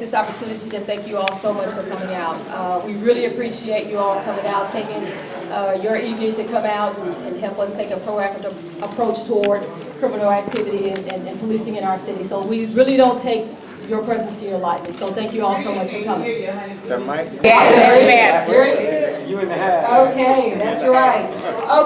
this opportunity to thank you all so much for coming out. We really appreciate you all coming out, taking your evening to come out and help us take a proactive approach toward criminal activity and policing in our city. So we really don't take your presence here lightly. So thank you all so much for coming. That mic? You in the hat. Okay, that's right.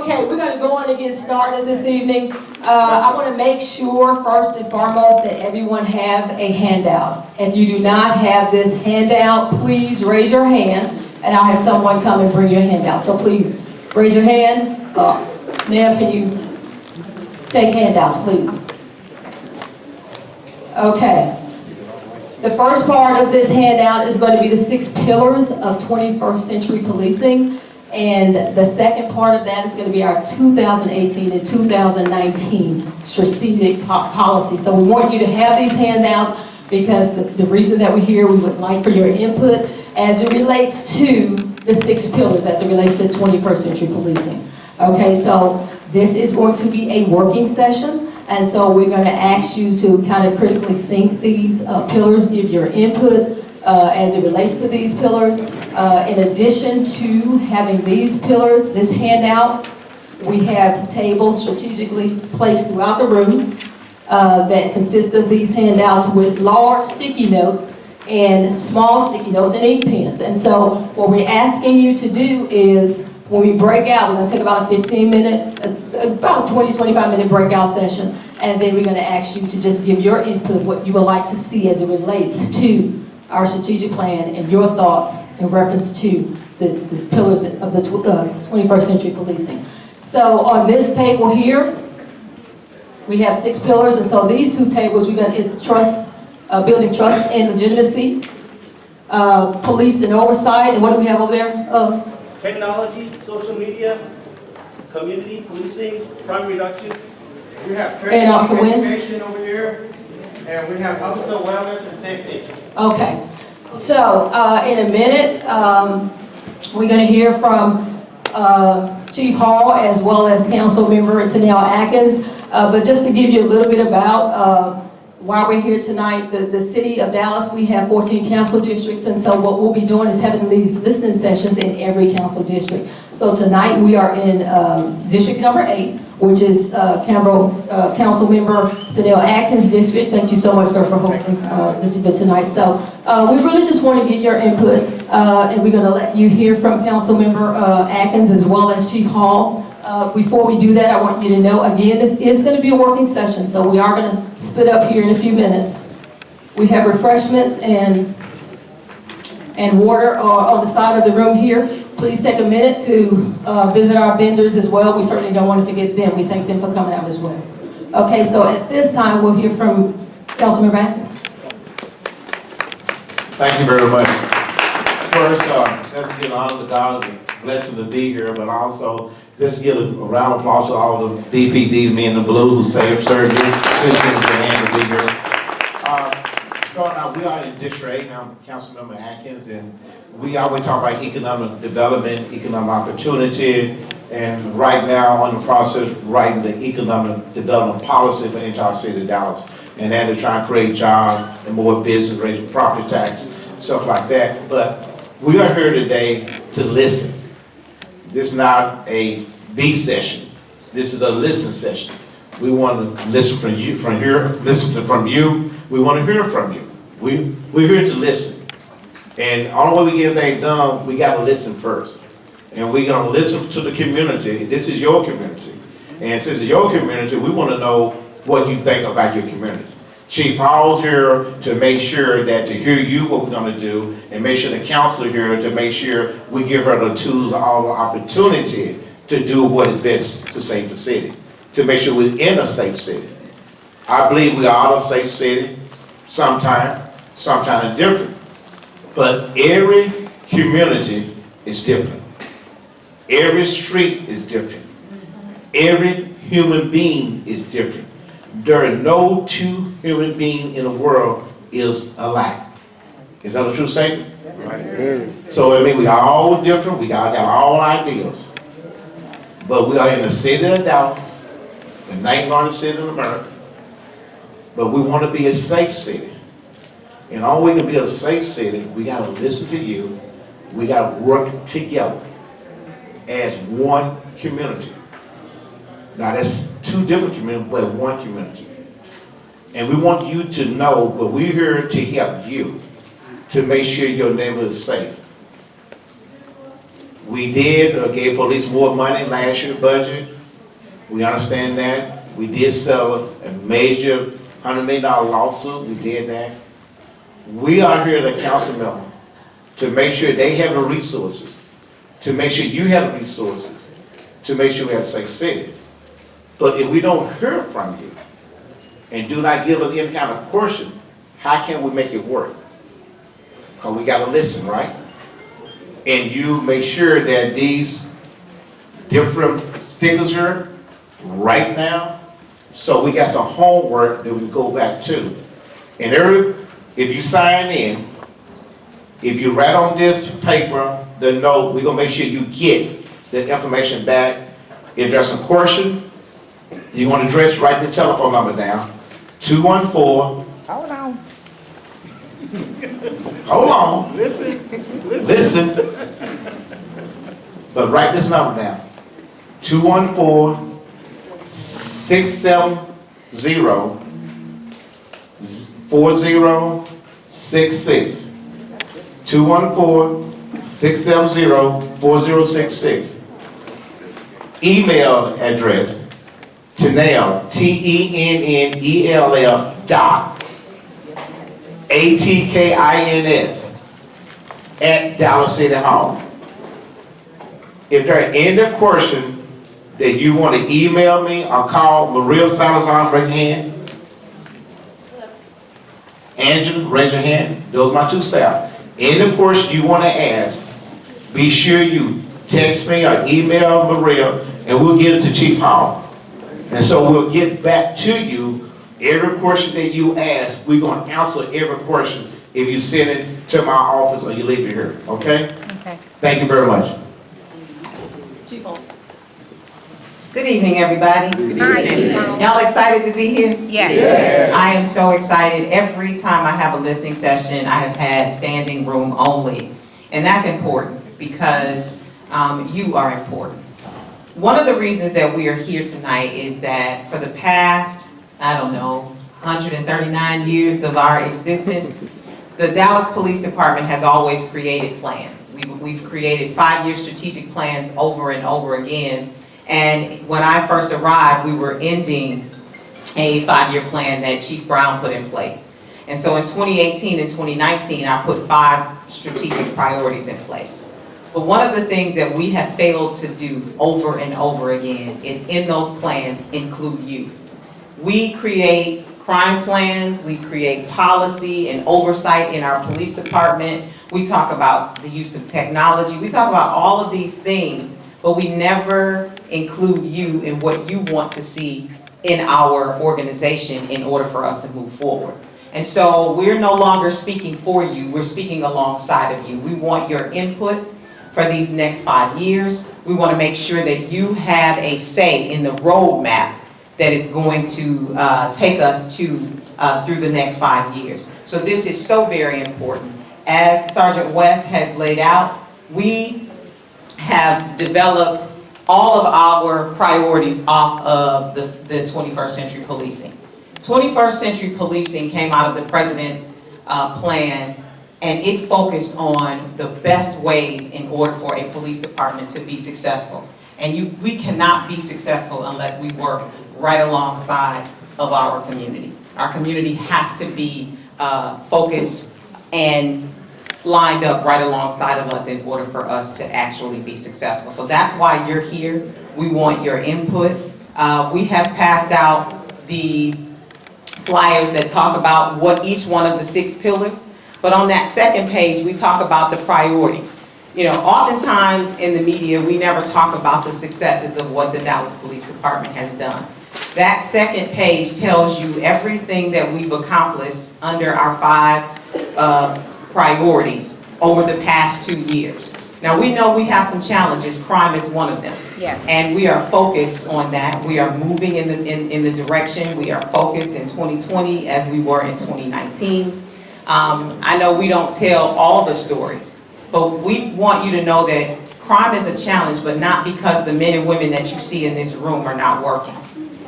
Okay, we're going to go on and get started this evening. I want to make sure first and foremost that everyone have a handout. If you do not have this handout, please raise your hand and I'll have someone come and bring your handout. So please raise your hand. Now can you take handouts, please? Okay. The first part of this handout is going to be the 6 pillars of 21st century policing. And the second part of that is going to be our 2018 and 2019 strategic policy. So we want you to have these handouts because the reason that we're here, we would like for your input as it relates to the 6 pillars, as it relates to 21st century policing. Okay, so this is going to be a working session. And so we're going to ask you to kind of critically think these pillars, give your input as it relates to these pillars. In addition to having these pillars, this handout, we have tables strategically placed throughout the room that consist of these handouts with large sticky notes and small sticky notes and ink pens. And so what we're asking you to do is, when we break out, we're going to take about a 15-minute, about a 20-25-minute breakout session, and then we're going to ask you to just give your input, what you would like to see as it relates to our strategic plan and your thoughts in reference to the pillars of the 21st century policing. So on this table here, we have 6 pillars, and so these 2 tables, we're going to trust, building trust and legitimacy, police and oversight, and what do we have over there? Technology, social media, community, policing, crime reduction. We have And Officer Wynn? education over here, and we have officer wellness and safety. Okay, so in a minute, we're going to hear from Chief Hall as well as Council Member Tanel Atkins. But just to give you a little bit about why we're here tonight, the city of Dallas, we have 14 council districts, and so what we'll be doing is having these listening sessions in every council district. So tonight we are in district number 8, which is Council Member Tanel Atkins' district. Thank you so much, sir, for hosting this event tonight. So we really just want to get your input, and we're going to let you hear from Council Member Atkins as well as Chief Hall. Before we do that, I want you to know, again, this is going to be a working session, so we are going to split up here in a few minutes. We have refreshments and water on the side of the room here. Please take a minute to visit our vendors as well. We certainly don't want to forget them. We thank them for coming out as well. Okay, so at this time, we'll hear from Councilmember Atkins. Thank you very much. First, let's give honor to God and blessing to be here, but also let's give a round of applause to all the DPD men in blue who served me. Please give them a hand to be here. Starting out, we are in District 8 now, Councilmember Atkins, and we always talk about economic development, economic opportunity, and right now on the process writing the economic development policy for the entire city of Dallas. And that is trying to create jobs and more business, raising property tax, stuff like that. But we are here today to listen. This is not a B session. This is a listen session. We want to listen from you, listen from you. We want to hear from you. We're here to listen. And the only way we get things done, we got to listen first. And we're going to listen to the community. This is your community. And since it's your community, we want to know what you think about your community. Chief Hall's here to make sure that to hear you what we're going to do, and make sure the council here to make sure we give her the tools, all the opportunity to do what is best to save the city, to make sure we're in a safe city. I believe we are a safe city. Sometimes it's different, but every community is different. Every street is different. Every human being is different. There are no 2 human beings in the world is alike. Is that a true statement? Right. So I mean, we are all different. We all got our own ideas. But we are in the city of Dallas, the 9th largest city in America. But we want to be a safe city. And all we can be a safe city, we gotta listen to you, we gotta work together as one community. Now that's two different communities, but one community. And we want you to know, but we're here to help you, to make sure your neighborhood is safe. We did gave police more money last year's budget. We understand that. We did settle a major $100 million lawsuit. We did that. We are here, the council member, to make sure they have the resources, to make sure you have the resources, to make sure we have a safe city. But if we don't hear from you and do not give us any kind of portion, how can we make it work? Because we got to listen, right? And you make sure that these different stickers here, right now, so we got some homework that we can go back to. And if you sign in, if you write on this paper, the note, we're gonna make sure you get the information back. If there's some question, you want to address, write the telephone number down, 214. Hold on. Hold on. Listen. But write this number down. 214-670-4066. 214-670-4066. Email address, Tennell, TENNELL ATKINS @Dallas City Hall. If there are any question that you want to email me or call Maria Salazar, raise your hand. Angela, raise your hand. Those are my two staff. Any question you want to ask, be sure you text me or email Maria, and we'll get it to Chief Hall. And so we'll get back to you. Every question that you ask, we're going to answer every question if you send it to my office or you leave it here, okay? Okay. Thank you very much. Chief Hall. Good evening, everybody. Y'all excited to be here? Yes. I am so excited. Every time I have a listening session, I have had standing room only. And that's important because you are important. One of the reasons that we are here tonight is that for the past, 139 years of our existence, the Dallas Police Department has always created plans. We've created 5-year strategic plans over and over again. And when I first arrived, we were ending a 5-year plan that Chief Brown put in place. And so in 2018 and 2019, I put 5 strategic priorities in place. But one of the things that we have failed to do over and over again is in those plans include you. We create crime plans, we create policy and oversight in our police department. We talk about the use of technology. We talk about all of these things, but we never include you in what you want to see in our organization in order for us to move forward. And so we're no longer speaking for you, we're speaking alongside of you. We want your input for these next 5 years. We want to make sure that you have a say in the roadmap that is going to take us to through the next 5 years. So this is so very important. As Sergeant West has laid out, we have developed all of our priorities off of the 21st Century Policing. 21st Century Policing came out of the President's plan, and it focused on the best ways in order for a police department to be successful. And we cannot be successful unless we work right alongside of our community. Our community has to be focused and lined up right alongside of us in order for us to actually be successful. So that's why you're here. We want your input. We have passed out the flyers that talk about what each one of the 6 pillars, but on that second page, we talk about the priorities. You know, oftentimes in the media, we never talk about the successes of what the Dallas Police Department has done. That second page tells you everything that we've accomplished under our 5 priorities over the past 2 years. Now we know we have some challenges. Crime is one of them. Yes. And we are focused on that. We are moving in the direction. We are focused in 2020 as we were in 2019. I know we don't tell all the stories, but we want you to know that crime is a challenge, but not because the men and women that you see in this room are not working.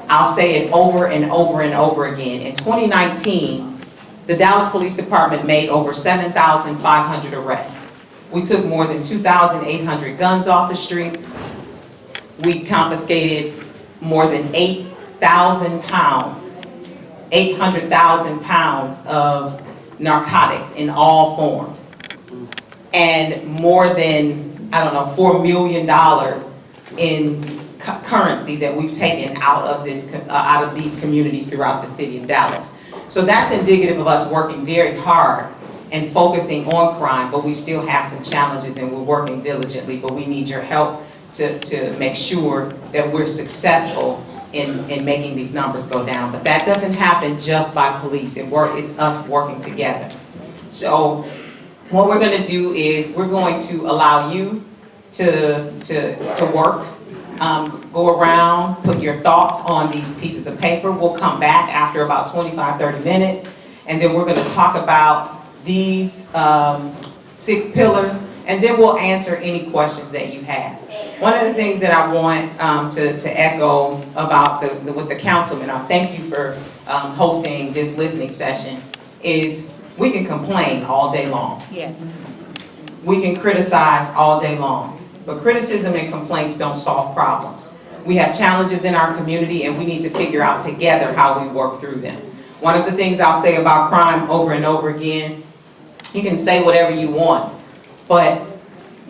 I'll say it over and over and over again. In 2019, the Dallas Police Department made over 7,500 arrests. We took more than 2,800 guns off the street. We confiscated more than 8,000 pounds, 800,000 pounds of narcotics in all forms. And more than, I don't know, $4 million in currency that we've taken out of these communities throughout the city of Dallas. So that's indicative of us working very hard and focusing on crime, but we still have some challenges and we're working diligently, but we need your help to make sure that we're successful in making these numbers go down. But that doesn't happen just by police. It's us working together. So what we're going to do is we're going to allow you to work. Go around, put your thoughts on these pieces of paper. We'll come back after about 25, 30 minutes, and then we're going to talk about these 6 pillars, and then we'll answer any questions that you have. One of the things that I want to echo about with the councilman, I thank you for hosting this listening session, is we can complain all day long. Yeah. We can criticize all day long. But criticism and complaints don't solve problems. We have challenges in our community and we need to figure out together how we work through them. One of the things I'll say about crime over and over again, you can say whatever you want, but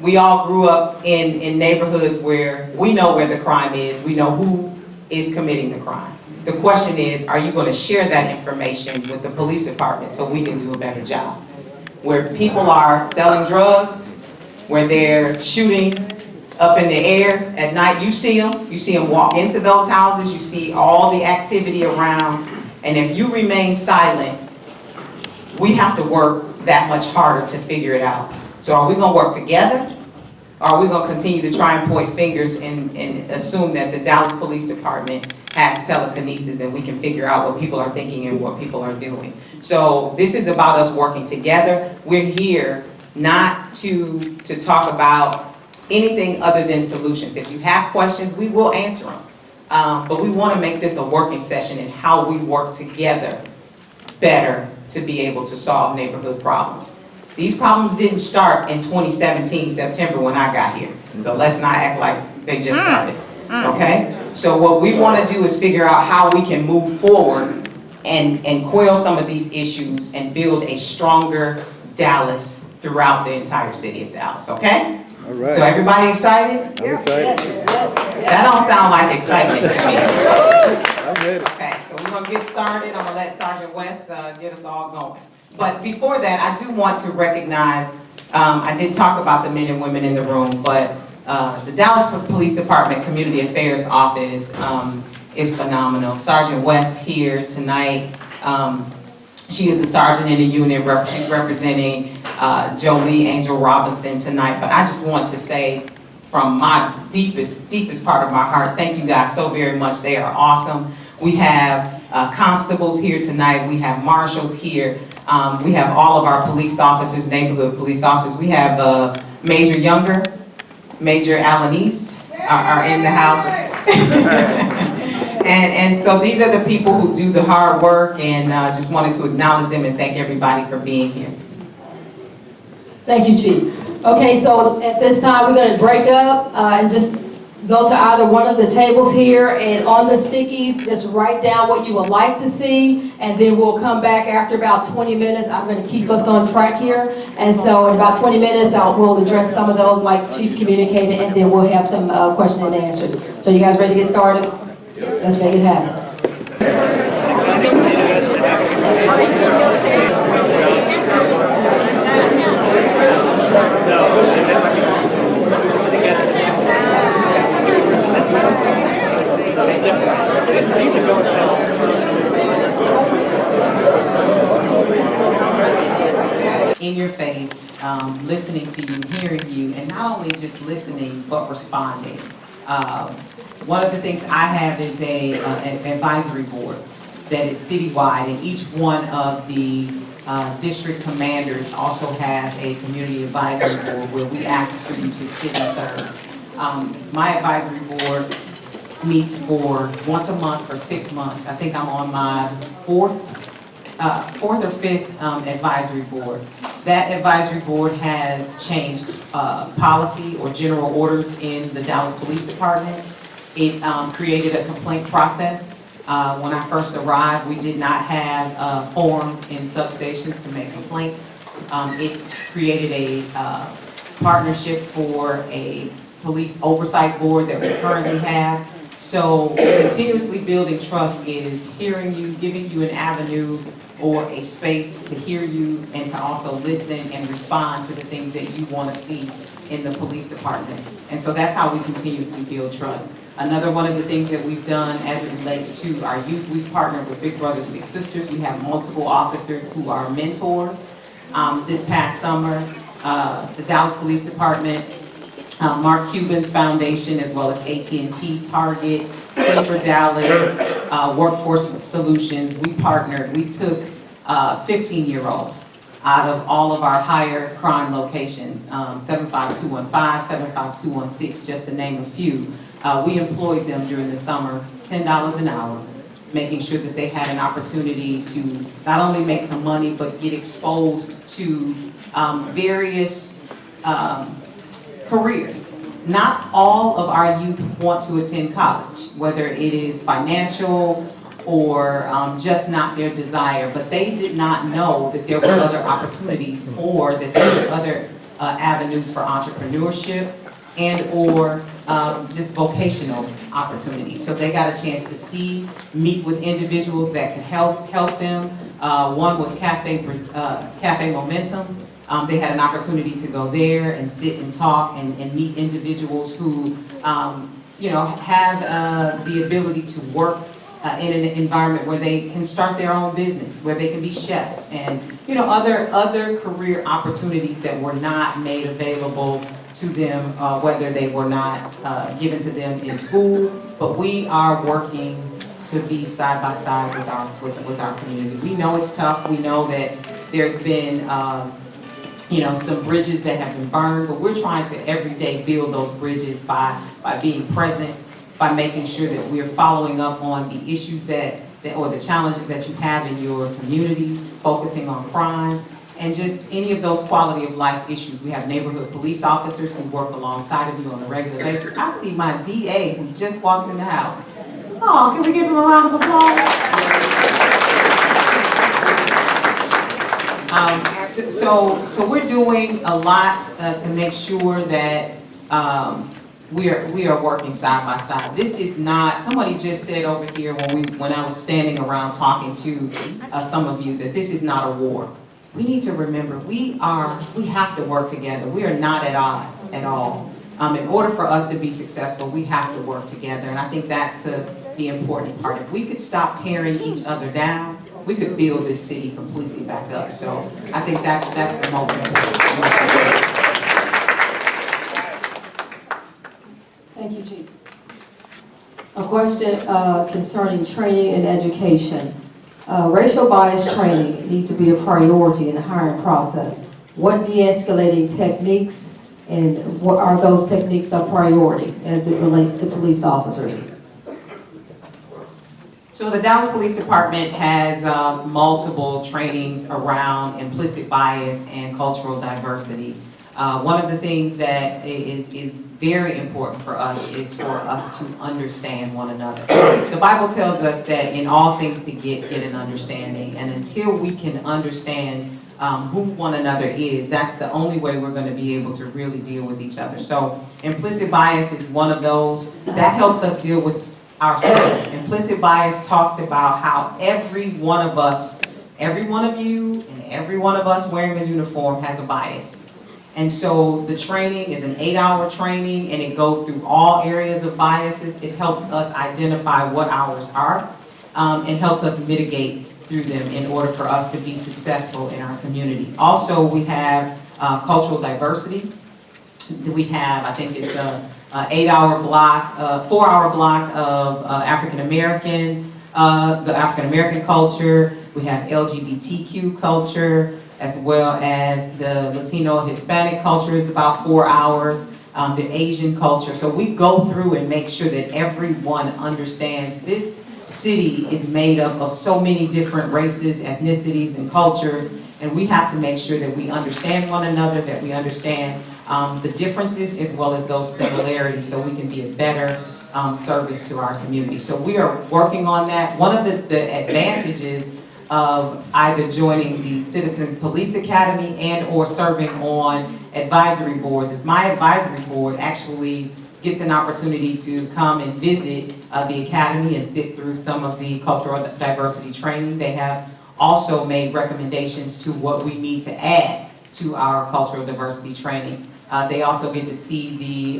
we all grew up in neighborhoods where we know where the crime is, we know who is committing the crime. The question is, are you going to share that information with the police department so we can do a better job? Where people are selling drugs, where they're shooting up in the air at night, you see them walk into those houses, you see all the activity around, and if you remain silent, we have to work that much harder to figure it out. So are we going to work together, or are we going to continue to try and point fingers and assume that the Dallas Police Department has telekinesis and we can figure out what people are thinking and what people are doing? So this is about us working together. We're here not to talk about anything other than solutions. If you have questions, we will answer them. But we want to make this a working session in how we work together better to be able to solve neighborhood problems. These problems didn't start in 2017, September, when I got here. So let's not act like they just started, okay? So what we want to do is figure out how we can move forward and quell some of these issues and build a stronger Dallas throughout the entire city of Dallas, okay? All right. So everybody excited? I'm excited. That don't sound like excitement to me. I'm ready. Okay, so we're gonna get started. I'm gonna let Sergeant West get us all going. But before that, I do want to recognize, I did talk about the men and women in the room, but the Dallas Police Department Community Affairs Office is phenomenal. Sergeant West here tonight. She is the sergeant in the unit. She's representing Jolie Angel Robinson tonight. But I just want to say from my deepest part of my heart, thank you guys so very much. They are awesome. We have constables here tonight. We have marshals here. We have all of our police officers, neighborhood police officers. We have Major Younger, Major Alanis are in the house. And so these are the people who do the hard work, and just wanted to acknowledge them and thank everybody for being here. Thank you, Chief. Okay, so at this time, we're going to break up and just go to either one of the tables here, and on the stickies, just write down what you would like to see, and then we'll come back after about 20 minutes. I'm going to keep us on track here, and so in about 20 minutes, we'll address some of those like Chief communicated, and then we'll have some question and answers. So you guys ready to get started? Let's make it happen. In your face, listening to you, hearing you, and not only just listening, but responding. One of the things I have is an advisory board that is citywide, and each one of the district commanders also has a community advisory board where we ask for you to sit and serve. My advisory board meets for once a month for 6 months. I think I'm on my fourth or fifth advisory board. That advisory board has changed policy or general orders in the Dallas Police Department. It created a complaint process. When I first arrived, we did not have forms in substations to make complaints. It created a partnership for a police oversight board that we currently have. So continuously building trust is hearing you, giving you an avenue or a space to hear you and to also listen and respond to the things that you want to see in the police department. And so that's how we continuously build trust. Another one of the things that we've done as it relates to our youth, we've partnered with Big Brothers Big Sisters. We have multiple officers who are mentors. This past summer, the Dallas Police Department, Mark Cuban's foundation, as well as AT&T, Target, Save for Dallas, Workforce Solutions, we partnered. We took 15-year-olds out of all of our higher crime locations, 75215, 75216, just to name a few. We employed them during the summer, $10 an hour, making sure that they had an opportunity to not only make some money, but get exposed to various careers. Not all of our youth want to attend college, whether it is financial or just not their desire, but they did not know that there were other opportunities or that there was other avenues for entrepreneurship and or just vocational opportunities. So they got a chance to see, meet with individuals that can help them. One was Cafe Momentum. They had an opportunity to go there and sit and talk and meet individuals who, have the ability to work in an environment where they can start their own business, where they can be chefs and, other career opportunities that were not made available to them, whether they were not given to them in school. But we are working to be side by side with our community. We know it's tough. We know that there's been some bridges that have been burned, but we're trying to every day build those bridges by being present, by making sure that we're following up on the issues or the challenges that you have in your communities, focusing on crime, and just any of those quality of life issues. We have neighborhood police officers who work alongside of you on a regular basis. I see my DA who just walked in the house. Oh, can we give him a round of applause? So we're doing a lot to make sure that we are working side by side. This is not, somebody just said over here when I was standing around talking to some of you, that this is not a war. We need to remember we have to work together. We are not at odds at all. In order for us to be successful, we have to work together, and I think that's the important part. If we could stop tearing each other down, we could build this city completely back up. So I think that's the most important. Thank you, Chief. A question concerning training and education. Racial bias training needs to be a priority in the hiring process. What de-escalating techniques and what are those techniques a priority as it relates to police officers? So the Dallas Police Department has multiple trainings around implicit bias and cultural diversity. One of the things that is very important for us is for us to understand one another. The Bible tells us that in all things to get an understanding, and until we can understand who one another is, that's the only way we're going to be able to really deal with each other. So implicit bias is one of those that helps us deal with ourselves. Implicit bias talks about how every one of us, every one of you, and every one of us wearing a uniform has a bias. And so the training is an 8-hour training, and it goes through all areas of biases. It helps us identify what ours are and helps us mitigate through them in order for us to be successful in our community. Also, we have cultural diversity. We have, I think it's a 8-hour block, 4-hour block of African American, the African American culture. We have LGBTQ culture, as well as the Latino Hispanic culture is about 4 hours, the Asian culture. So we go through and make sure that everyone understands this city is made up of so many different races, ethnicities, and cultures, and we have to make sure that we understand one another, that we understand the differences as well as those similarities, so we can be a better service to our community. So we are working on that. One of the advantages of either joining the Citizen Police Academy and or serving on advisory boards is my advisory board actually gets an opportunity to come and visit the academy and sit through some of the cultural diversity training. They have also made recommendations to what we need to add to our cultural diversity training. They also get to see the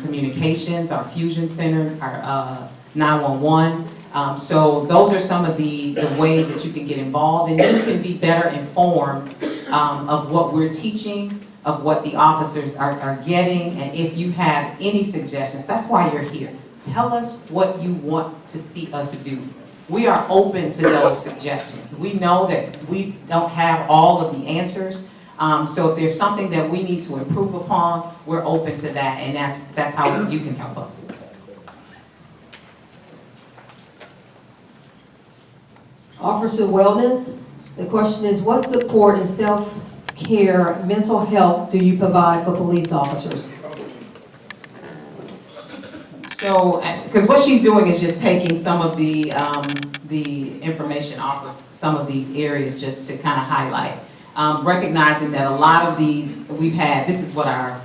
communications, our fusion center, our 911. So those are some of the ways that you can get involved, and you can be better informed of what we're teaching, of what the officers are getting, and if you have any suggestions, that's why you're here. Tell us what you want to see us do. We are open to those suggestions. We know that we don't have all of the answers, so if there's something that we need to improve upon, we're open to that, and that's how you can help us. Officer wellness, the question is, what support and self-care, mental health do you provide for police officers? So, because what she's doing is just taking some of the information off of some of these areas just to kind of highlight. Recognizing that a lot of these, this is what, our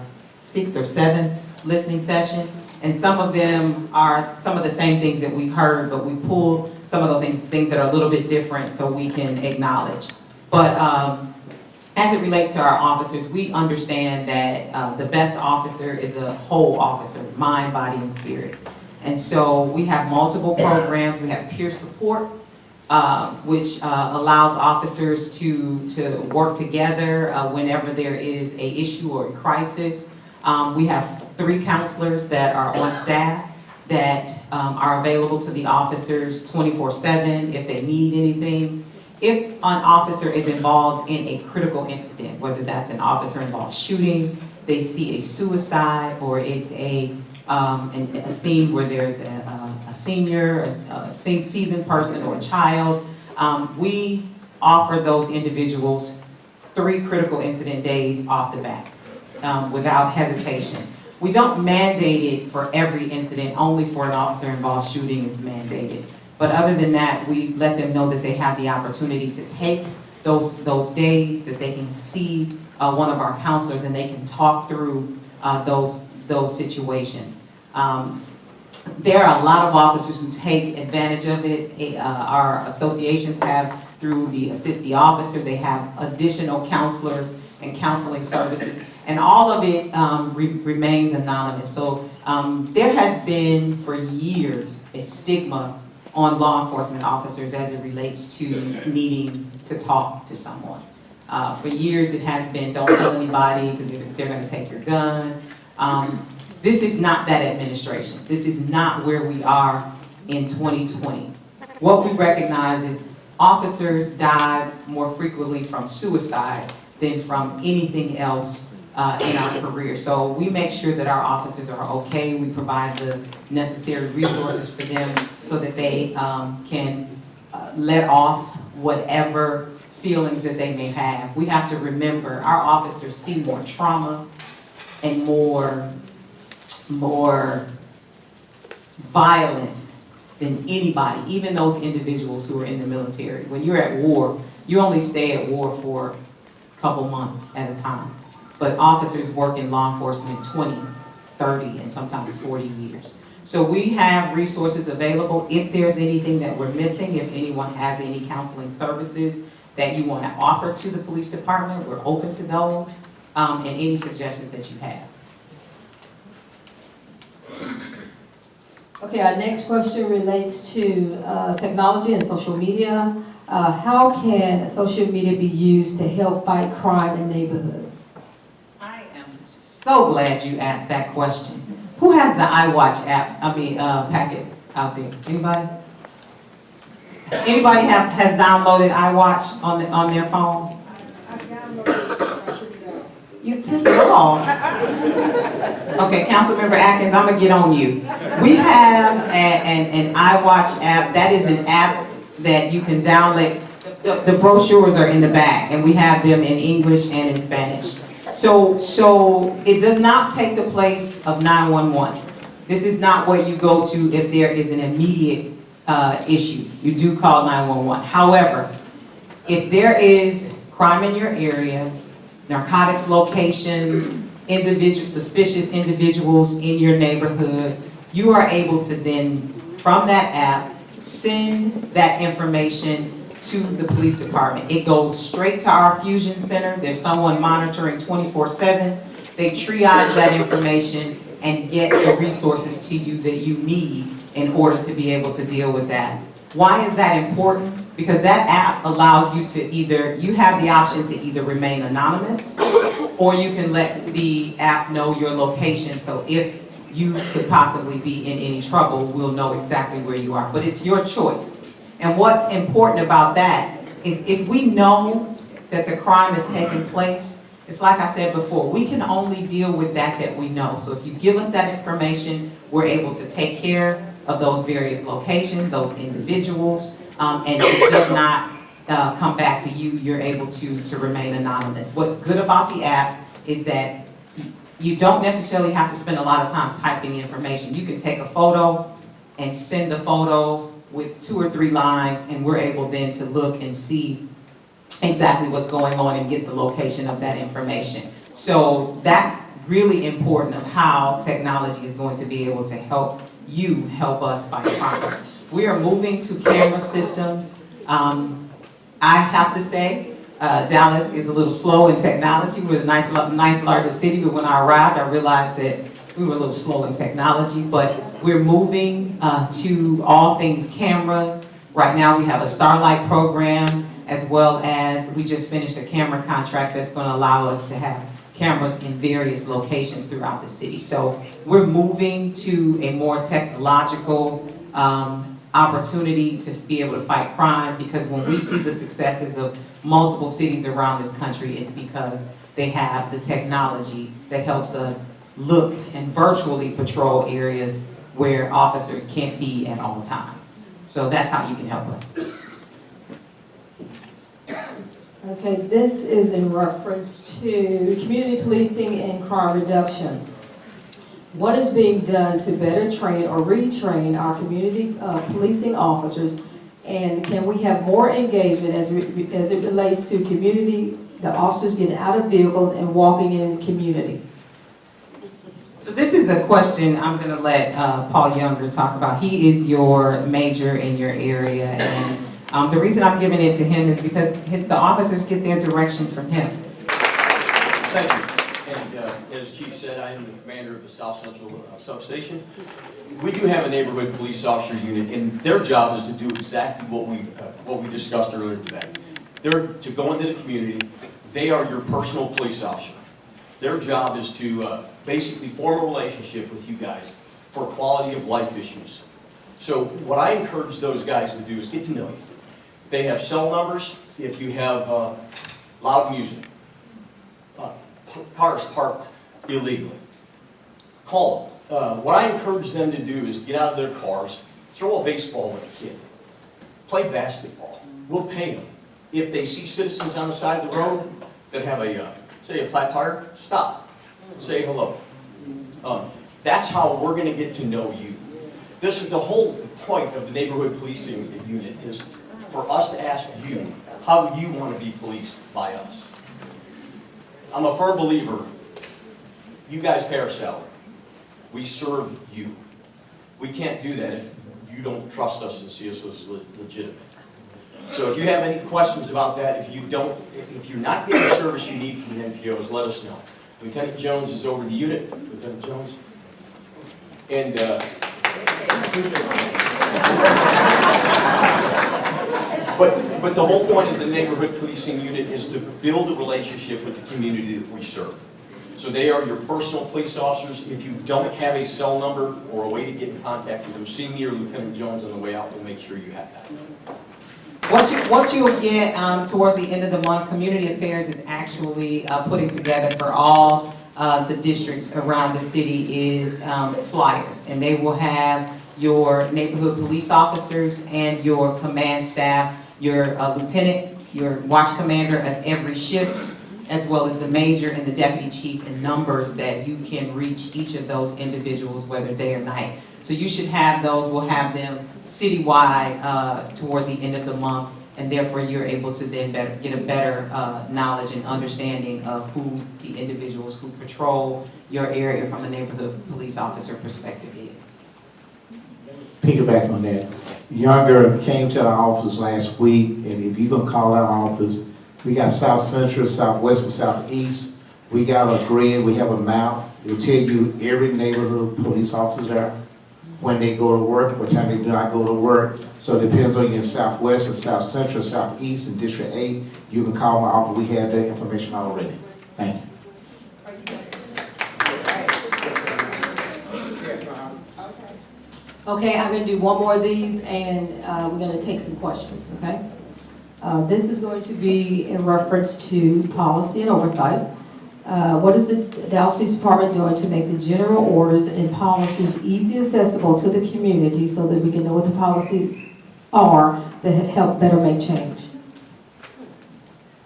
6th or 7th listening session, and some of them are some of the same things that we've heard, but we pull some of those things that are a little bit different so we can acknowledge. But as it relates to our officers, we understand that the best officer is a whole officer, mind, body, and spirit. And so we have multiple programs. We have peer support, which allows officers to work together whenever there is an issue or a crisis. We have 3 counselors that are on staff that are available to the officers 24/7 if they need anything. If an officer is involved in a critical incident, whether that's an officer-involved shooting, they see a suicide, or it's a scene where there's a senior, a seasoned person, or a child, we offer those individuals 3 critical incident days off the bat without hesitation. We don't mandate it for every incident, only for an officer-involved shooting is mandated. But other than that, we let them know that they have the opportunity to take those days, that they can see one of our counselors and they can talk through those situations. There are a lot of officers who take advantage of it. Our associations have, through the Assist the Officer, they have additional counselors and counseling services, and all of it remains anonymous. So there has been for years a stigma on law enforcement officers as it relates to needing to talk to someone. For years it has been, don't tell anybody because they're going to take your gun. This is not that administration. This is not where we are in 2020. What we recognize is officers die more frequently from suicide than from anything else in our career. So we make sure that our officers are okay. We provide the necessary resources for them so that they can let off whatever feelings that they may have. We have to remember our officers see more trauma and more violence than anybody, even those individuals who are in the military. When you're at war, you only stay at war for a couple months at a time. But officers work in law enforcement 20, 30, and sometimes 40 years. So we have resources available. If there's anything that we're missing, if anyone has any counseling services that you want to offer to the police department, we're open to those, and any suggestions that you have. Okay, our next question relates to technology and social media. How can social media be used to help fight crime in neighborhoods? I am so glad you asked that question. Who has the iWatch app, packet out there? Anybody? Anybody has downloaded iWatch on their phone? You took it all. Okay, Councilmember Atkins, I'm gonna get on you. We have an iWatch app. That is an app that you can download. The brochures are in the back, and we have them in English and in Spanish. So it does not take the place of 911. This is not what you go to if there is an immediate issue. You do call 911. However, if there is crime in your area, narcotics locations, suspicious individuals in your neighborhood, you are able to then, from that app, send that information to the police department. It goes straight to our fusion center. There's someone monitoring 24/7. They triage that information and get the resources to you that you need in order to be able to deal with that. Why is that important? Because that app allows you to you have the option to either remain anonymous, or you can let the app know your location, so if you could possibly be in any trouble, we'll know exactly where you are. But it's your choice. And what's important about that is if we know that the crime is taking place, it's like I said before, we can only deal with that we know. So if you give us that information, we're able to take care of those various locations, those individuals, and it does not come back to you. You're able to remain anonymous. What's good about the app is that you don't necessarily have to spend a lot of time typing information. You can take a photo and send the photo with 2 or 3 lines, and we're able then to look and see exactly what's going on and get the location of that information. So that's really important of how technology is going to be able to help us fight crime. We are moving to camera systems. I have to say, Dallas is a little slow in technology. We're the ninth largest city, but when I arrived, I realized that we were a little slow in technology, but we're moving to all things cameras. Right now we have a Starlight program, as well as we just finished a camera contract that's going to allow us to have cameras in various locations throughout the city. So we're moving to a more technological opportunity to be able to fight crime, because when we see the successes of multiple cities around this country, it's because they have the technology that helps us look and virtually patrol areas where officers can't be at all times. So that's how you can help us. Okay, this is in reference to community policing and crime reduction. What is being done to better train or retrain our community policing officers, and can we have more engagement as it relates to community, the officers getting out of vehicles and walking in community? So this is a question I'm going to let Paul Younger talk about. He is your major in your area, and the reason I'm giving it to him is because the officers get their direction from him. Thank you. And as Chief said, I am the commander of the South Central Substation. We do have a neighborhood police officer unit, and their job is to do exactly what we discussed earlier today. They're to go into the community. They are your personal police officer. Their job is to basically form a relationship with you guys for quality of life issues. So what I encourage those guys to do is get to know you. They have cell numbers. If you have loud music, cars parked illegally, call them. What I encourage them to do is get out of their cars, throw a baseball with a kid, play basketball. We'll pay them. If they see citizens on the side of the road that have say a flat tire, stop, say hello. That's how we're going to get to know you. This is the whole point of the neighborhood policing unit, is for us to ask you how you want to be policed by us. I'm a firm believer, you guys pay our salary. We serve you. We can't do that if you don't trust us and see us as legitimate. So if you have any questions about that, if you're not getting the service you need from the NPOs, let us know. Lieutenant Jones is over the unit. Lieutenant Jones. And but the whole point of the neighborhood policing unit is to build a relationship with the community that we serve. So they are your personal police officers. If you don't have a cell number or a way to get in contact with them, see me or Lieutenant Jones on the way out. We'll make sure you have that. What you'll get toward the end of the month, Community Affairs is actually putting together for all the districts around the city is flyers. And they will have your neighborhood police officers and your command staff, your lieutenant, your watch commander at every shift, as well as the major and the deputy chief, and numbers that you can reach each of those individuals, whether day or night. So you should have those, we'll have them citywide toward the end of the month, and therefore you're able to then get a better knowledge and understanding of who the individuals who patrol your area from a neighborhood police officer perspective is. Piggyback on that. Young girl came to the office last week, and if you're gonna call our office, we got South Central, Southwest, and Southeast. We got a grid, we have a map. It'll tell you every neighborhood police officer there, when they go to work, what time they do not go to work. So it depends on you in Southwest and South Central, Southeast, and District 8. You can call my office, we have that information already. Thank you. Okay, I'm gonna do one more of these, and we're gonna take some questions, okay? This is going to be in reference to policy and oversight. What is the Dallas Police Department doing to make the general orders and policies easy accessible to the community so that we can know what the policies are to help better make change?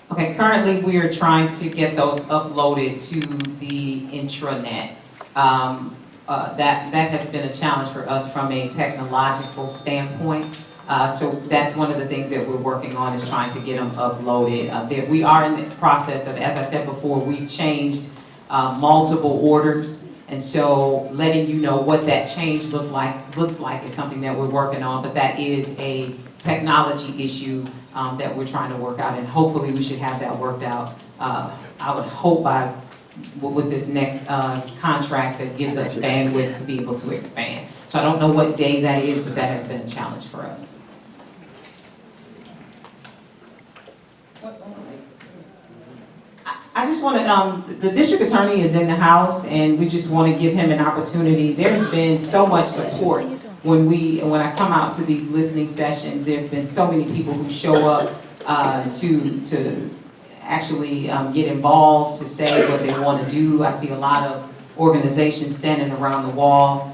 Okay, currently we are trying to get those uploaded to the intranet. That has been a challenge for us from a technological standpoint. So that's one of the things that we're working on, is trying to get them uploaded. We are in the process of, as I said before, we've changed multiple orders. And so letting you know what that change looks like is something that we're working on, but that is a technology issue that we're trying to work out, and hopefully we should have that worked out. I would hope with this next contract that gives us bandwidth to be able to expand. So I don't know what day that is, but that has been a challenge for us. I just want to, the district attorney is in the house, and we just want to give him an opportunity. There's been so much support when I come out to these listening sessions. There's been so many people who show up to actually get involved, to say what they want to do. I see a lot of organizations standing around the wall.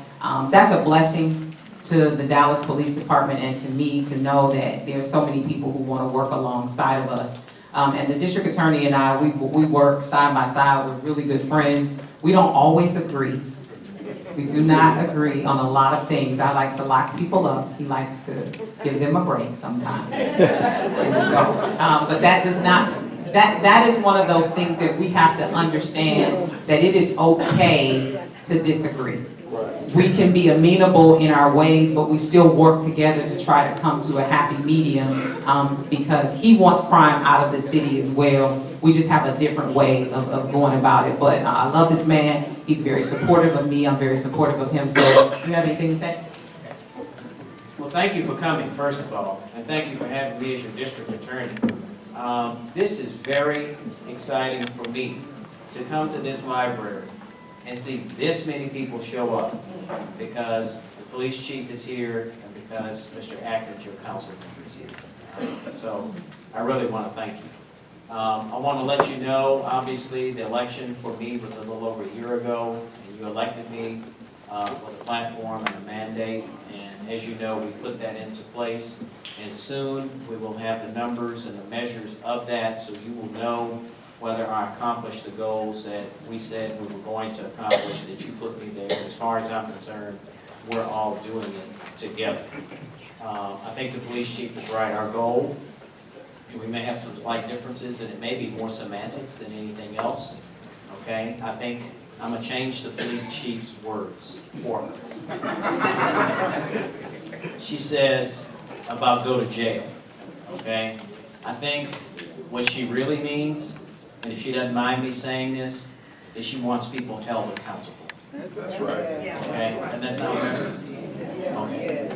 That's a blessing to the Dallas Police Department and to me to know that there's so many people who want to work alongside of us. And the district attorney and I, we work side by side. We're really good friends. We don't always agree. We do not agree on a lot of things. I like to lock people up. He likes to give them a break sometimes. And so, but that does not, that is one of those things that we have to understand, that it is okay to disagree. We can be amenable in our ways, but we still work together to try to come to a happy medium, because he wants crime out of the city as well. We just have a different way of going about it. But I love this man. He's very supportive of me. I'm very supportive of him. So you have anything to say? Well, thank you for coming, first of all, and thank you for having me as your district attorney. This is very exciting for me to come to this library and see this many people show up, because the police chief is here and because Mr. Atkins, your council member, is here. So I really want to thank you. I want to let you know, obviously, the election for me was a little over a year ago, and you elected me with a platform and a mandate. And as you know, we put that into place, and soon we will have the numbers and the measures of that, so you will know whether I accomplished the goals that we said we were going to accomplish, that you put me there. As far as I'm concerned, we're all doing it together. I think the police chief is right. Our goal, we may have some slight differences, and it may be more semantics than anything else, okay? I think I'm going to change the police chief's words for her. She says about go to jail, okay? I think what she really means, and if she doesn't mind me saying this, is she wants people held accountable. That's right. Okay, and that's not right. Okay.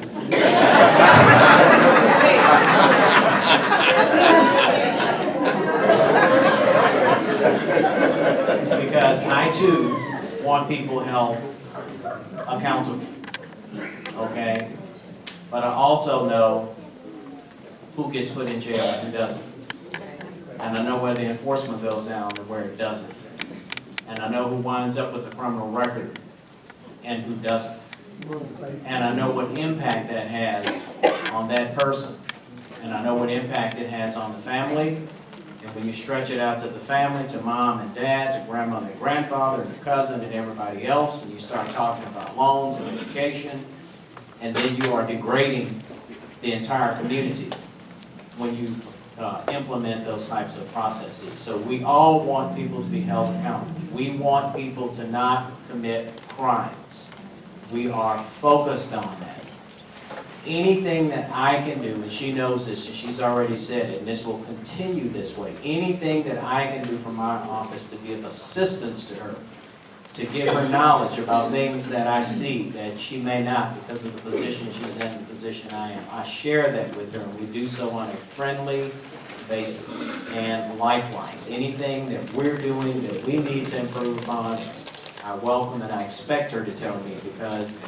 Because I too want people held accountable. Okay? But I also know who gets put in jail and who doesn't. And I know where the enforcement goes down and where it doesn't. And I know who winds up with a criminal record and who doesn't. And I know what impact that has on that person. And I know what impact it has on the family. And when you stretch it out to the family, to mom and dad, to grandmother and grandfather, and your cousin and everybody else, and you start talking about loans and education, and then you are degrading the entire community when you implement those types of processes. So we all want people to be held accountable. We want people to not commit crimes. We are focused on that. Anything that I can do, and she knows this, and she's already said it, and this will continue this way, anything that I can do from my office to be of assistance to her, to give her knowledge about things that I see that she may not because of the position she's in, the position I am. I share that with her, and we do so on a friendly basis. And likewise, anything that we're doing that we need to improve upon, I welcome and I expect her to tell me, because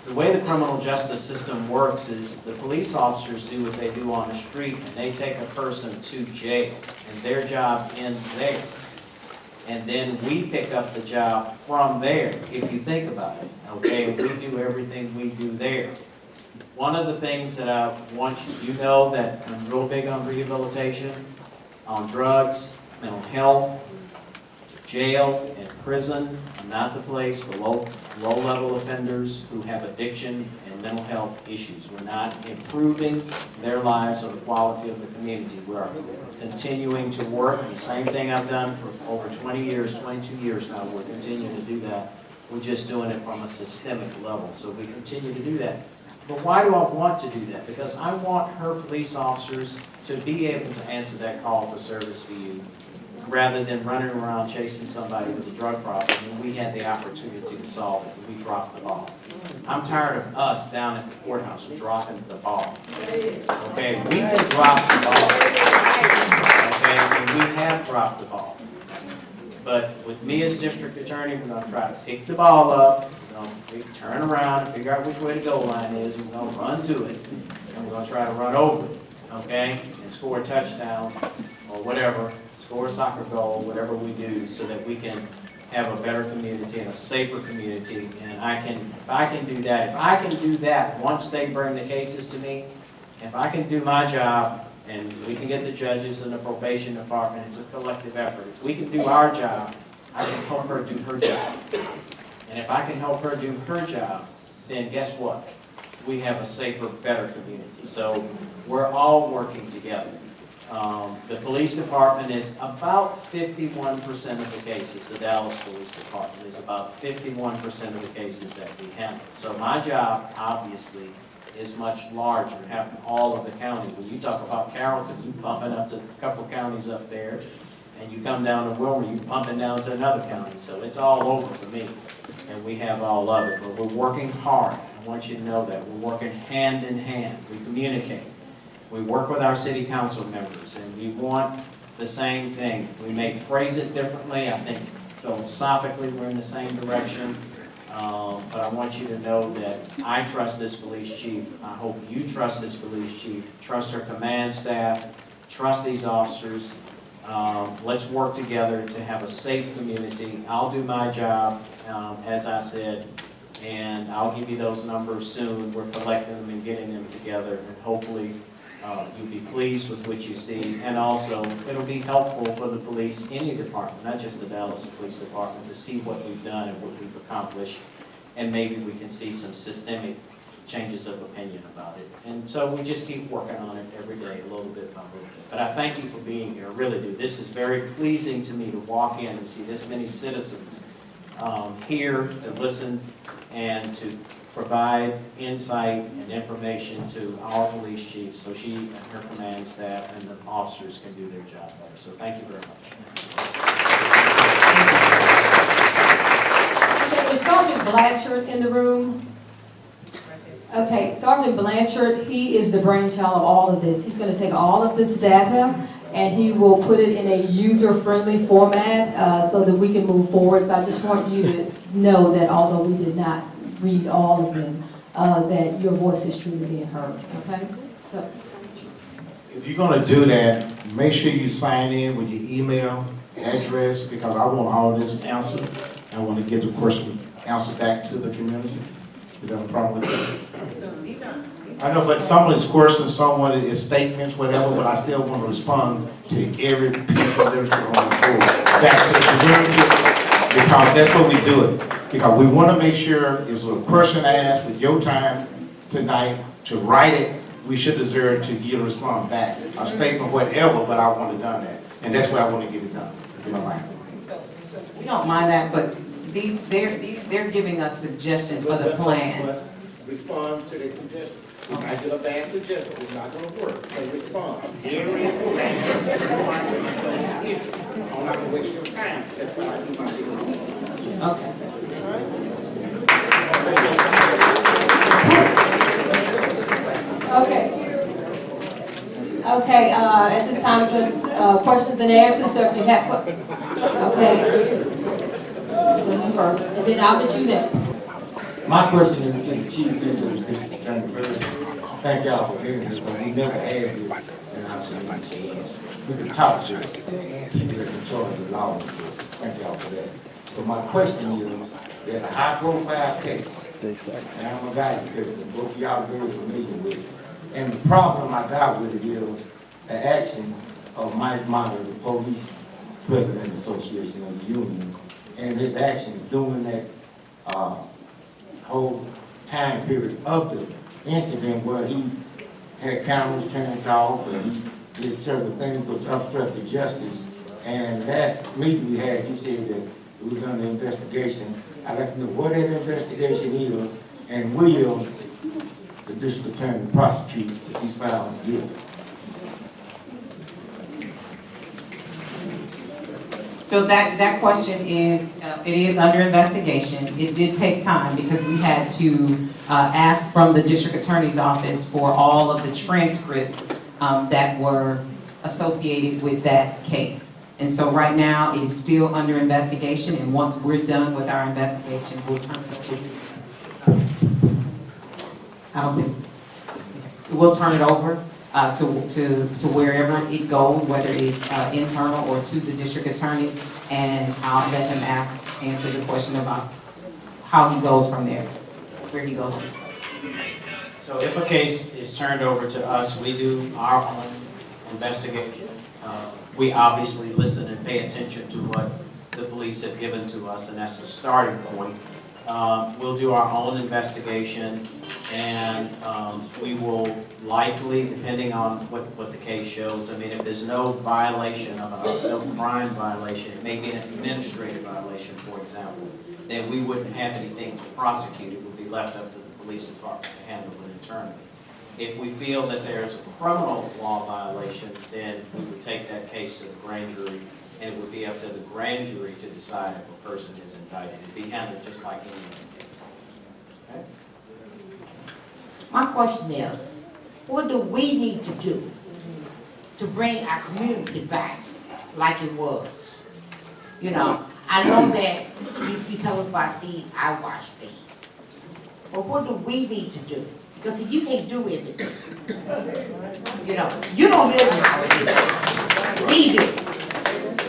the way the criminal justice system works is the police officers do what they do on the street, and they take a person to jail, and their job ends there. And then we pick up the job from there, if you think about it, okay? We do everything we do there. One of the things that I want you to know that I'm real big on rehabilitation, on drugs, mental health, jail and prison are not the place for low-level offenders who have addiction and mental health issues. We're not improving their lives or the quality of the community. We're continuing to work. The same thing I've done for over 20 years, 22 years now. We're continuing to do that. We're just doing it from a systemic level. So we continue to do that. But why do I want to do that? Because I want her police officers to be able to answer that call for service for you, rather than running around chasing somebody with a drug problem when we had the opportunity to solve it, we dropped the ball. I'm tired of us down at the courthouse dropping the ball. Okay, we can drop the ball. Okay, and we have dropped the ball. But with me as district attorney, we're going to try to pick the ball up, we're going to turn around and figure out which way the goal line is, and we're going to run to it, and we're going to try to run over it, okay, and score a touchdown or whatever, score a soccer goal, whatever we do, so that we can have a better community and a safer community. And if I can do that once they bring the cases to me, if I can do my job, and we can get the judges and the probation department, it's a collective effort. If we can do our job, I can help her do her job. And if I can help her do her job, then guess what? We have a safer, better community. So we're all working together. The police department is about 51% of the cases, the Dallas Police Department is about 51% of the cases that we handle. So my job, obviously, is much larger, having all of the county. When you talk about Carrollton, you bumping up to a couple counties up there, and you come down to Wilmer, you bumping down to another county. So it's all over for me, and we have all of it. But we're working hard. I want you to know that. We're working hand in hand. We communicate. We work with our city council members, and we want the same thing. We may phrase it differently. I think philosophically we're in the same direction. But I want you to know that I trust this police chief. I hope you trust this police chief. Trust her command staff. Trust these officers. Let's work together to have a safe community. I'll do my job, as I said, and I'll give you those numbers soon. We're collecting them and getting them together, and hopefully you'll be pleased with what you see. And also, it'll be helpful for the police, any department, not just the Dallas Police Department, to see what we've done and what we've accomplished. And maybe we can see some systemic changes of opinion about it. And so we just keep working on it every day, a little bit by little bit. But I thank you for being here, I really do. This is very pleasing to me to walk in and see this many citizens here to listen and to provide insight and information to our police chief so she and her command staff and the officers can do their job better. So thank you very much. Okay, is Sergeant Blanchard in the room? Okay, Sergeant Blanchard, he is the brainchild of all of this. He's going to take all of this data and he will put it in a user-friendly format so that we can move forward. So I just want you to know that although we did not read all of them, that your voice is truly being heard, okay? So, if you're gonna do that, make sure you sign in with your email address, because I want all this answered. I want to get the question answered back to the community. Is that a problem with that? I know, but some of these questions, some of it is statements, whatever, but I still want to respond to every piece of this on the board. Back to the community, because that's what we do it. Because we want to make sure it's a question asked with your time tonight to write it, we should deserve to get a response back, a statement, whatever, but I want it done that. And that's why I want to get it done, you know, right? We don't mind that, but they're giving us suggestions for the plan. But respond to their suggestions. If I get a bad suggestion, it's not gonna work, so respond. Very important. I'm not gonna waste your time, that's what I do my business. Okay. Okay. Okay, at this time, questions and answers, so if you have, okay. Who's first? And then I'll get you next. My question is to the chief minister of the district attorney first. Thank y'all for hearing this, but we never had this in our city. We can talk to people that control the law. Thank y'all for that. So my question is, there's a high profile case, and I'm a guy because both of y'all are very familiar with it. And the problem I got with it is the action of Mike Monitor, the police president association of the union, and his actions during that whole time period of the incident where he had cameras turned off and he did certain things which obstructed justice. And last meeting we had, he said that it was under investigation. I'd like to know what that investigation is, and will the district attorney prosecute if he's found guilty? So that question is, it is under investigation. It did take time because we had to ask from the district attorney's office for all of the transcripts that were associated with that case. And so right now, it is still under investigation, and once we're done with our investigation, we'll turn it over. I don't think, we'll turn it over to wherever it goes, whether it's internal or to the district attorney, and I'll let him answer the question about how he goes from there, where he goes from there. So if a case is turned over to us, we do our own investigation. We obviously listen and pay attention to what the police have given to us, and that's the starting point. We'll do our own investigation, and we will likely, depending on what the case shows, I mean, if there's no violation of no crime violation, it may be an administrative violation, for example, then we wouldn't have anything to prosecute. It would be left up to the police department to handle it internally. If we feel that there's a criminal law violation, then we would take that case to the grand jury, and it would be up to the grand jury to decide if a person is indicted. It'd be handled just like any other case. Okay? My question is, what do we need to do to bring our community back like it was? You know, I know that you tell us about the eyewash thing. But what do we need to do? Because if you can't do anything, you know, you don't live in our city. We do.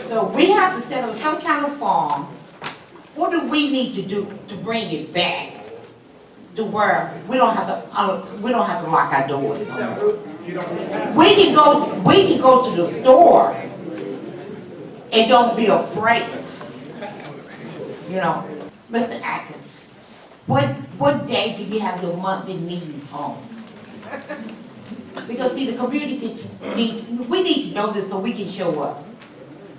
So we have to set up some kind of farm. What do we need to do to bring it back to where we don't have to lock our doors? We can go to the store and don't be afraid. You know, Mr. Atkins, what day do you have your monthly needs home? Because see, the community we need to know this so we can show up.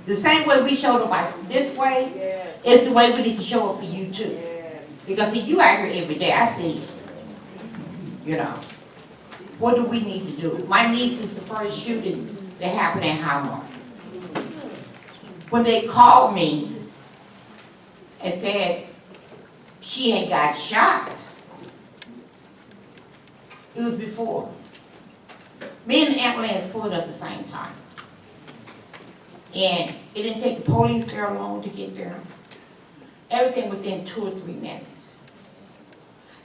The same way we showed up this way, it's the way we need to show up for you too. Because see, you out here every day, I see you. You know, what do we need to do? My niece is the first shooting that happened in Hammer. When they called me and said she had got shot, it was before. Me and the ambulance pulled up at the same time. And it didn't take the police very long to get there. Everything within 2 or 3 minutes.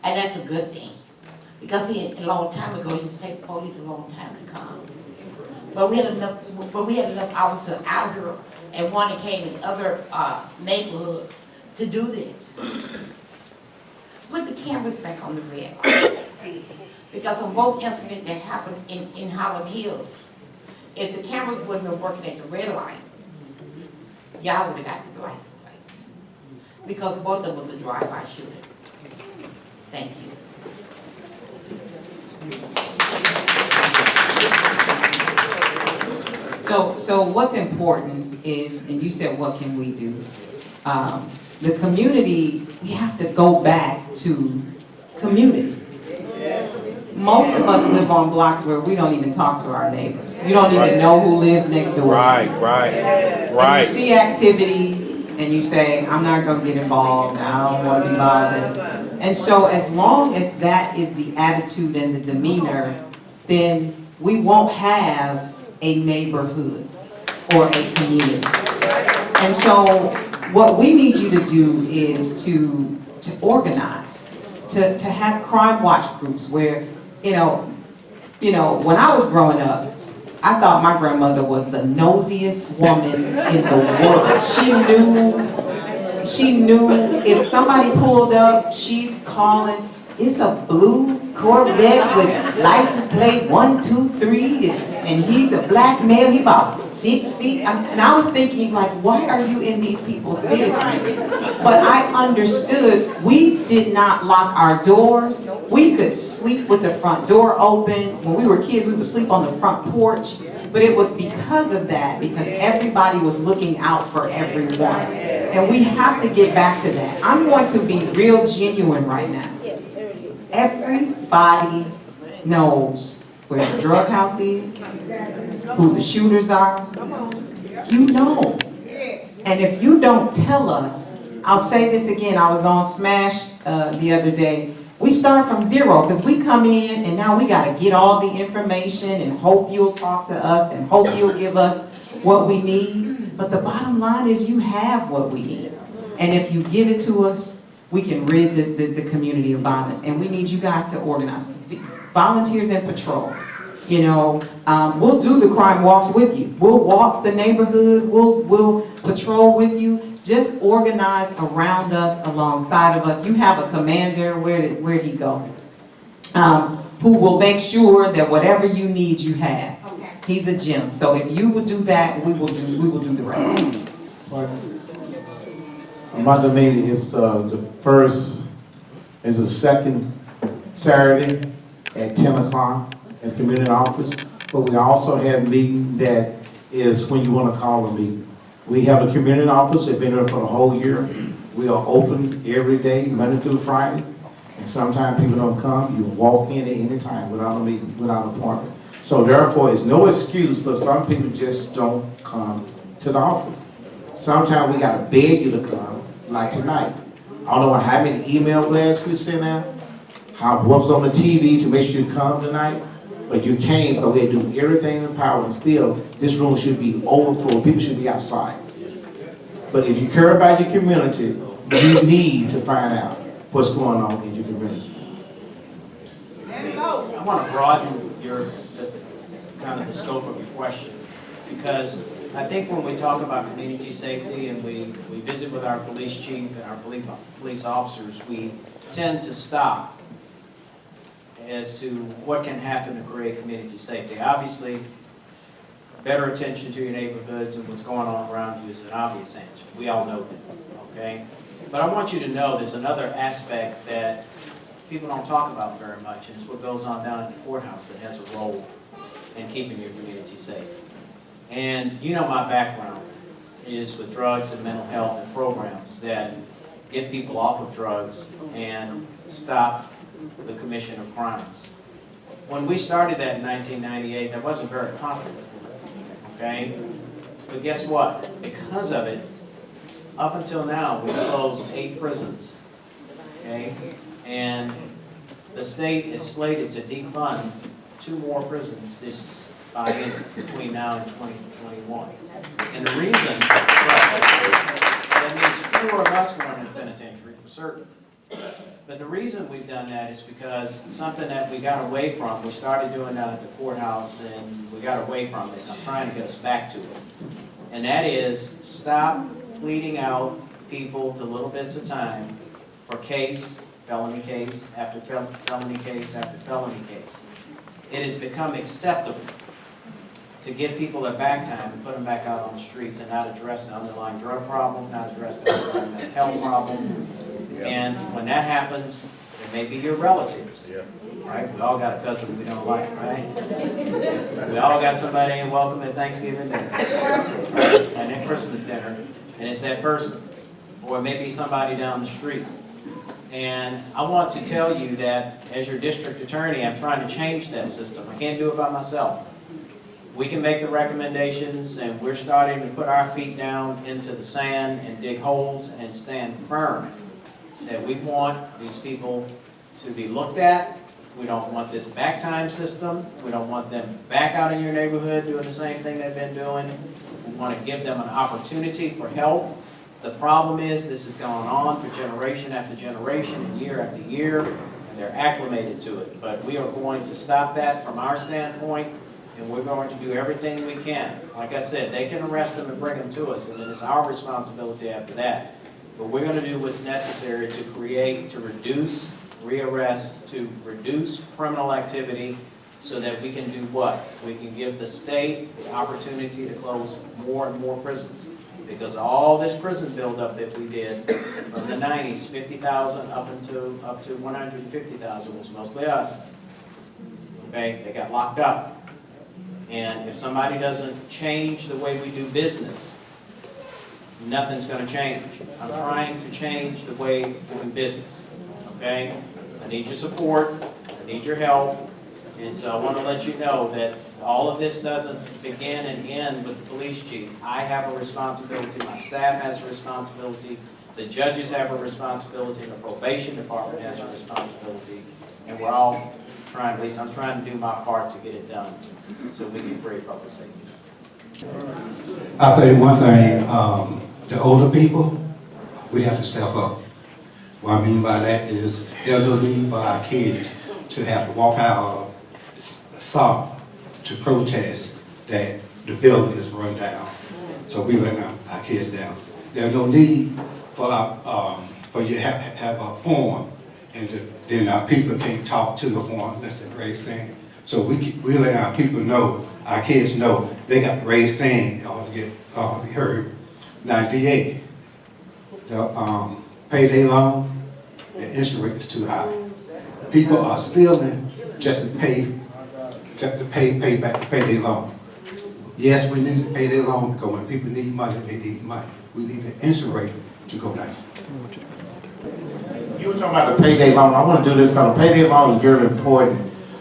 And that's a good thing. Because see, a long time ago, it used to take the police a long time to come. but we had enough officers out here, and one that came in other, neighborhoods to do this. Put the cameras back on the red light. Because on both incidents that happened in Holland Hills, if the cameras wouldn't have been working at the red light, y'all would have got the license plates. Because both of them was a drive-by shooting. Thank you. So what's important is, and you said, what can we do? The community, we have to go back to community. Most of us live on blocks where we don't even talk to our neighbors. You don't even know who lives next door to you. Right. And you see activity and you say, I'm not gonna get involved, I don't wanna be bothered. And so as long as that is the attitude and the demeanor, then we won't have a neighborhood or a community. And so what we need you to do is to organize, to have crime watch groups where, you know, when I was growing up, I thought my grandmother was the nosiest woman in the world. She knew if somebody pulled up, she'd call it, it's a blue Corvette with license plate 123, and he's a black male, he about 6 feet. And I was thinking, like, why are you in these people's business? But I understood, we did not lock our doors. We could sleep with the front door open. When we were kids, we would sleep on the front porch. But it was because of that, because everybody was looking out for everyone. And we have to get back to that. I'm going to be real genuine right now. Everybody knows where the drug house is, who the shooters are. You know. And if you don't tell us, I'll say this again, I was on Smash the other day. We start from zero because we come in and now we got to get all the information and hope you'll talk to us and hope you'll give us what we need. But the bottom line is you have what we need. And if you give it to us, we can rid the community of violence. And we need you guys to organize. Volunteers in patrol. You know, we'll do the crime walks with you. We'll walk the neighborhood. We'll patrol with you. Just organize around us, alongside of us. You have a commander, where'd he go? Who will make sure that whatever you need, you have. Okay. He's a gem. So if you would do that, we will do the rest. Monday meeting is the second Saturday at 10 o'clock at the community office. But we also have a meeting that is when you want to call a meeting. We have a community office that's been there for the whole year. We are open every day, Monday through Friday. And sometimes people don't come. You walk in at any time without a meeting, without an appointment. So therefore, it's no excuse, but some people just don't come to the office. Sometimes we got to beg you to come, like tonight. I don't know how many email blasts we sent out, what was on the TV to make sure you come tonight, but you came, but we had to do everything in power, and still, this room should be overflow. People should be outside. But if you care about your community, you need to find out what's going on in your community. I want to broaden kind of the scope of your question, because I think when we talk about community safety and we visit with our police chief and our police officers, we tend to stop as to what can happen to create community safety. Obviously, better attention to your neighborhoods and what's going on around you is an obvious answer. We all know that, okay? But I want you to know there's another aspect that people don't talk about very much, and it's what goes on down at the courthouse that has a role in keeping your community safe. And you know my background is with drugs and mental health and programs that get people off of drugs and stop the commission of crimes. When we started that in 1998, that wasn't very popular, okay? But guess what? Because of it, up until now, we've closed 8 prisons, okay? And the state is slated to defund 2 more prisons between now and 2021. And the reason, that means fewer of us going to the penitentiary for certain. But the reason we've done that is because it's something that we got away from. We started doing that at the courthouse and we got away from it. I'm trying to get us back to it. And that is stop pleading out people to little bits of time for case, felony case, after felony case, after felony case. It has become acceptable to give people their back time and put them back out on the streets and not address the underlying drug problem, not address the underlying mental health problem. And when that happens, it may be your relatives, right? We all got a cousin we don't like, right? We all got somebody ain't welcome at Thanksgiving dinner, right? And at Christmas dinner, and it's that person. Or maybe somebody down the street. And I want to tell you that as your district attorney, I'm trying to change that system. I can't do it by myself. We can make the recommendations, and we're starting to put our feet down into the sand and dig holes and stand firm that we want these people to be looked at. We don't want this back time system. We don't want them back out in your neighborhood doing the same thing they've been doing. We want to give them an opportunity for help. The problem is this has gone on for generation after generation and year after year, and they're acclimated to it. But we are going to stop that from our standpoint, and we're going to do everything we can. Like I said, they can arrest them and bring them to us, and then it's our responsibility after that. But we're going to do what's necessary to create, to reduce rearrest, to reduce criminal activity, so that we can do what? We can give the state the opportunity to close more and more prisons. Because all this prison buildup that we did from the 90s, 50,000 up to 150,000 was mostly us. Okay, they got locked up. And if somebody doesn't change the way we do business, nothing's going to change. I'm trying to change the way we do business. Okay, I need your support. I need your help. And so I want to let you know that all of this doesn't begin and end with the police chief. I have a responsibility, my staff has a responsibility, the judges have a responsibility, the probation department has a responsibility, and we're all trying, at least I'm trying to do my part to get it done so we can create public safety. I'll tell you one thing, the older people, we have to step up. What I mean by that is there's no need for our kids to have to walk out or stop to protest that the building is run down. So we let our kids down. There's no need for you to have a forum, and then our people can't talk to the forum unless they raise sand. So we let our people know, our kids know, they got to raise sand in order to get be heard. Now DA, the payday loan, the interest rate is too high. People are stealing just to pay back the payday loan. Yes, we need to pay their loan because when people need money, they need money. We need the interest rate to go down. You were talking about the payday loan. I want to do this because the payday loan is very important.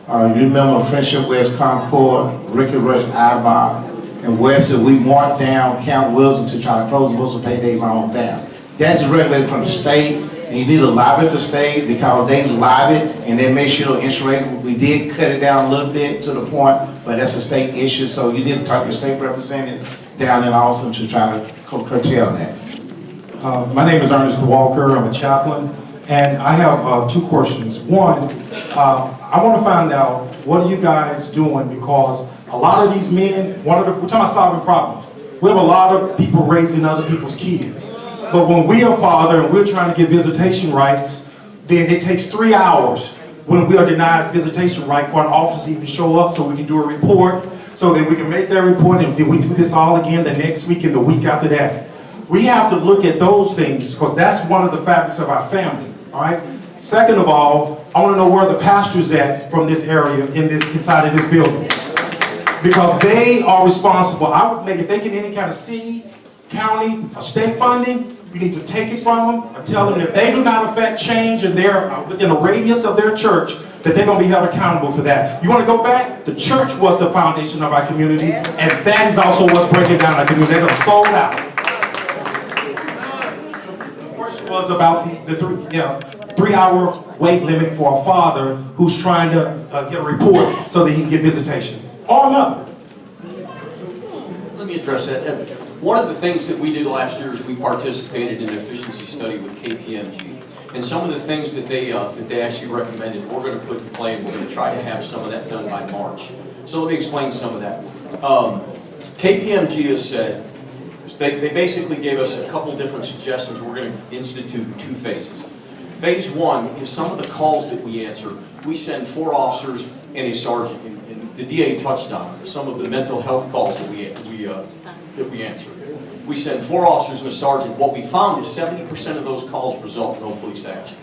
You remember Friendship West, Concord, Ricky Rush, IBOB, and Wesley, we marked down Camp Wilson to try to close most of the payday loans down. That's regulated from the state. And you need to lobby the state because they lobby and they make sure the interest rate, we did cut it down a little bit to the point, but that's a state issue, so you need to talk to your state representative down in Austin to try to curtail that. My name is Ernest Walker, I'm a chaplain, and I have two questions. One, I want to find out what are you guys doing, because a lot of these men, we're talking about solving problems. We have a lot of people raising other people's kids. But when we are father and we're trying to get visitation rights, then it takes 3 hours when we are denied visitation right for an officer to even show up so we can do a report, so that we can make that report, and then we do this all again the next week and the week after that. We have to look at those things because that's one of the fabrics of our family, all right? Second of all, I want to know where the pastor's at from this area inside of this building. Because they are responsible. I would make, if they get any kind of city, county, or state funding, you need to take it from them and tell them if they do not affect change and they're within a radius of their church, that they're going to be held accountable for that. You want to go back? The church was the foundation of our community, and that is also what's breaking down our community. They're going to sold out. The question was about the 3-hour wait limit for a father who's trying to get a report so that he can get visitation, or another. Let me address that. One of the things that we did last year is we participated in an efficiency study with KPMG. And some of the things that they actually recommended, we're gonna put in play, and we're gonna try to have some of that done by March. So let me explain some of that. KPMG has said, they basically gave us a couple different suggestions. We're gonna institute 2 phases. Phase 1 is some of the calls that we answer. We send 4 officers and a sergeant, and the DA touched on some of the mental health calls that we answer. We send 4 officers and a sergeant. What we found is 70% of those calls result in no police action.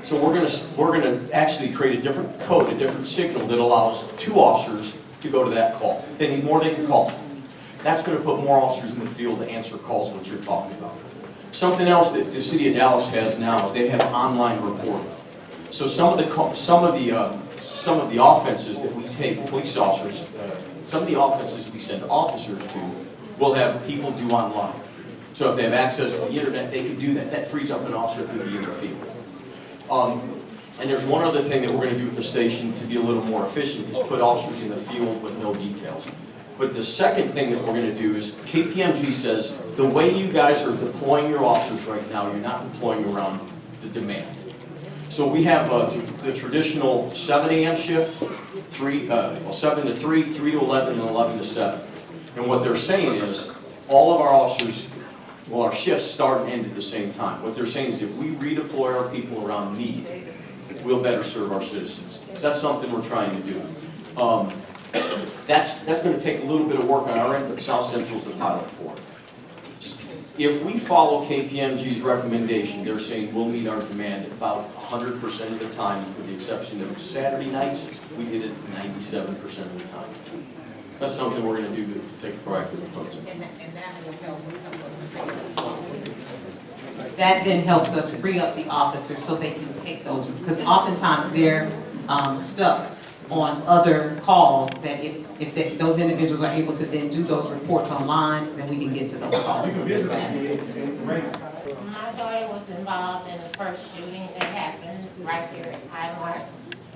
So we're gonna actually create a different code, a different signal that allows 2 officers to go to that call. If they need more, they can call. That's gonna put more officers in the field to answer calls, what you're talking about. Something else that the city of Dallas has now is they have online reporting. So some of the offenses that we take police officers, some of the offenses we send officers to, will have people do online. So if they have access to the internet, they can do that. That frees up an officer to be in the field. And there's one other thing that we're going to do at the station to be a little more efficient, is put officers in the field with no details. But the second thing that we're going to do is, KPMG says, the way you guys are deploying your officers right now, you're not deploying around the demand. So we have the traditional 7 a.m. shift, 7 to 3, 3 to 11, and 11 to 7. And what they're saying is, all of our officers, well, our shifts start and end at the same time. What they're saying is, if we redeploy our people around need, we'll better serve our citizens. So that's something we're trying to do. That's going to take a little bit of work on our end, but South Central's the pilot for it. If we follow KPMG's recommendation, they're saying we'll meet our demand about 100% of the time, with the exception of Saturday nights. We did it 97% of the time. That's something we're going to do to take a proactive approach. And that will help. That then helps us free up the officers so they can take those, because oftentimes they're stuck on other calls, that if those individuals are able to then do those reports online, then we can get to those calls really fast. My daughter was involved in the first shooting that happened right here at Highmark.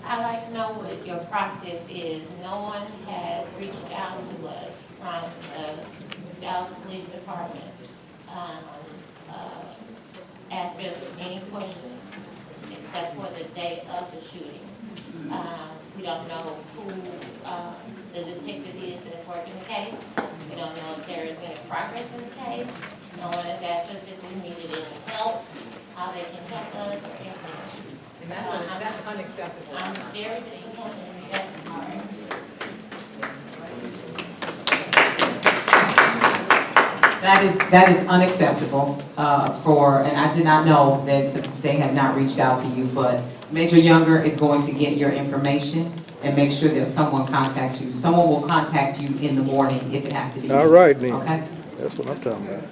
I'd like to know what your process is. No one has reached out to us from the Dallas Police Department, asking us any questions except for the date of the shooting. We don't know who the detective is that's working the case. We don't know if there is any progress in the case. No one has asked us if we needed any help, how they can help us, or anything. And that's unacceptable. I'm very disappointed in that part. That is unacceptable and I did not know that they have not reached out to you, but Major Younger is going to get your information and make sure that someone contacts you. Someone will contact you in the morning if it has to be. All right, then. Okay? That's what I'm talking about.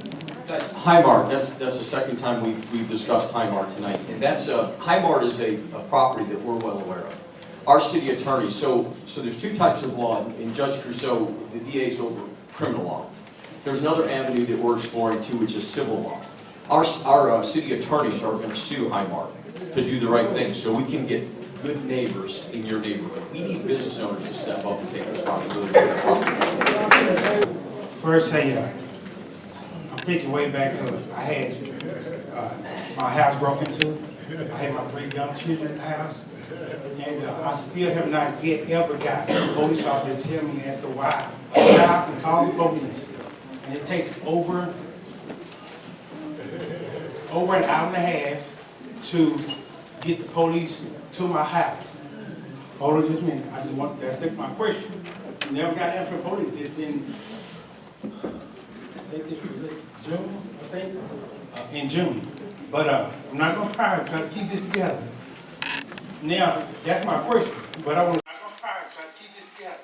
Highmark, that's the second time we've discussed Highmark tonight. And Highmark is a property that we're well aware of. Our city attorney, so there's 2 types of law. In Judge Crusoe, the DA's over criminal law. There's another avenue that we're exploring too, which is civil law. Our city attorneys are going to sue Highmark to do the right thing, so we can get good neighbors in your neighborhood. We need business owners to step up and take responsibility for their property. First, I'm thinking way back to, I had my house broken into. I had my 3 young children at the house. And I still have not yet ever got a police officer to tell me as to why a child can call the police. And it takes over an hour and a half to get the police to my house. Hold on just a minute. That's my question. Never got an answer from police. It's been, June, I think, in June. But I'm not gonna cry, I'm trying to keep this together. Now, that's my question, but I want to. I'm not gonna cry, I'm trying to keep this together.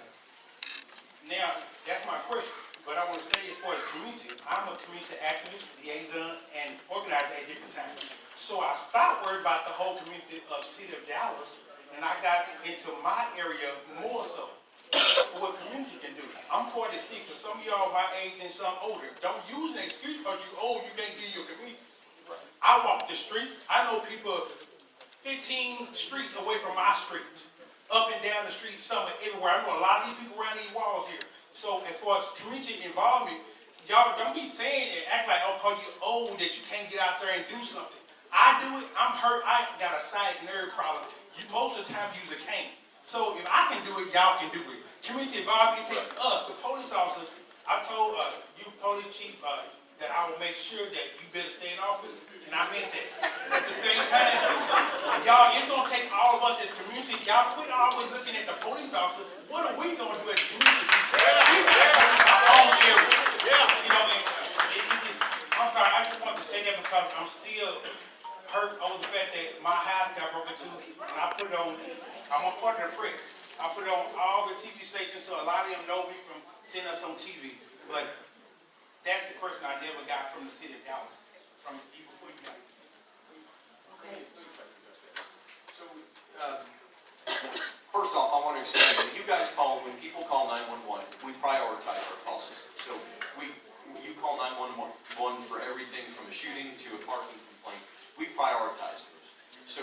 Now, that's my question, but I want to say it for the community. I'm a community activist, liaison, and organizer at different times. So I stopped worrying about the whole community of City of Dallas, and I got into my area more so. For what community can do. I'm 46, so some of y'all my age and some older. Don't use an excuse because you old, you can't get your community. I walk the streets. I know people 15 streets away from my street. Up and down the street, somewhere, everywhere. I know a lot of these people around these walls here. So as far as community involvement, y'all don't be saying and act like, oh, because you're old that you can't get out there and do something. I do it, I'm hurt, I got a sciatic nerve problem. Most of the time use a cane. So if I can do it, y'all can do it. Community involvement takes us, the police officers. I told you police chief that I will make sure that you better stay in office, and I meant that. At the same time, y'all, it's gonna take all of us as community. Y'all quit always looking at the police officer. What are we gonna do as community? We gotta do our own area. You know, and I'm sorry, I just want to say that because I'm still hurt over the fact that my house got broken into, and I put it on, I'm a part of the press. I put it on all the TV stations, so a lot of them know me from seeing us on TV. But that's the person I never got from the city of Dallas, from even before you got it. Okay. So, first off, I want to explain that you guys call, when people call 911, we prioritize our call system. So you call 911 for everything from a shooting to a parking complaint. We prioritize those. So,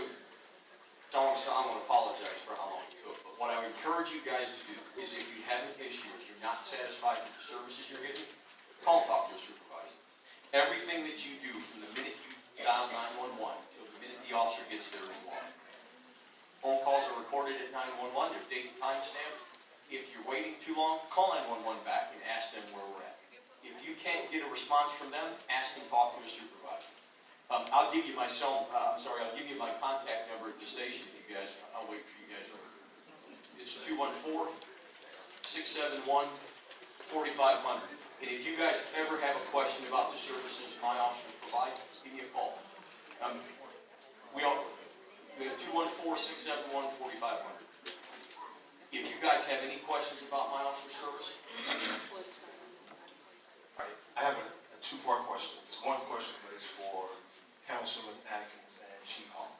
I want to apologize for how long it took, but what I would encourage you guys to do is if you have an issue, if you're not satisfied with the services you're getting, call and talk to a supervisor. Everything that you do from the minute you dial 911 till the minute the officer gets there is law. Phone calls are recorded at 911, they're date and time stamped. If you're waiting too long, call 911 back and ask them where we're at. If you can't get a response from them, ask and talk to a supervisor. I'll give you my I'll give you my contact number at the station if you guys, I'll wait for you guys over. It's 214-671-4500. And if you guys ever have a question about the services my officers provide, give me a call. We have 214-671-4500. If you guys have any questions about my officer service. I have a two-part question. It's one question, but it's for Councilman Atkins and Chief Hall.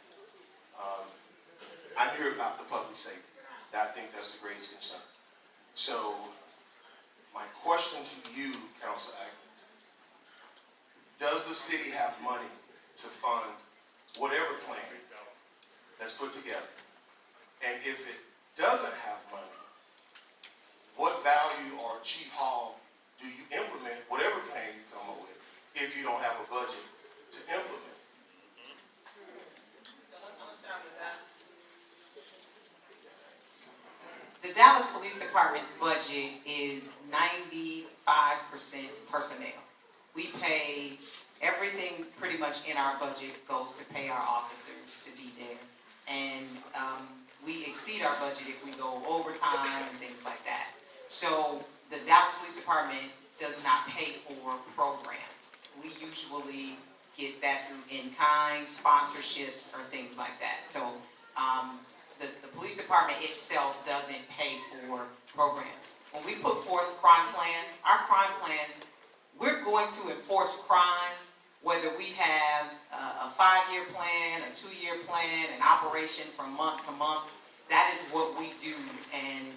I hear about the public safety. I think that's the greatest concern. So, my question to you, Councilor Atkins, does the city have money to fund whatever plan that's put together? And if it doesn't have money, what value or Chief Hall do you implement whatever plan you come up with if you don't have a budget to implement? The Dallas Police Department's budget is 95% personnel. We pay, everything pretty much in our budget goes to pay our officers to be there. And we exceed our budget if we go overtime and things like that. So the Dallas Police Department does not pay for programs. We usually get that through in-kind, sponsorships, or things like that. So the police department itself doesn't pay for programs. When we put forth crime plans, our crime plans, we're going to enforce crime whether we have a 5-year plan, a 2-year plan, an operation from month to month. That is what we do, and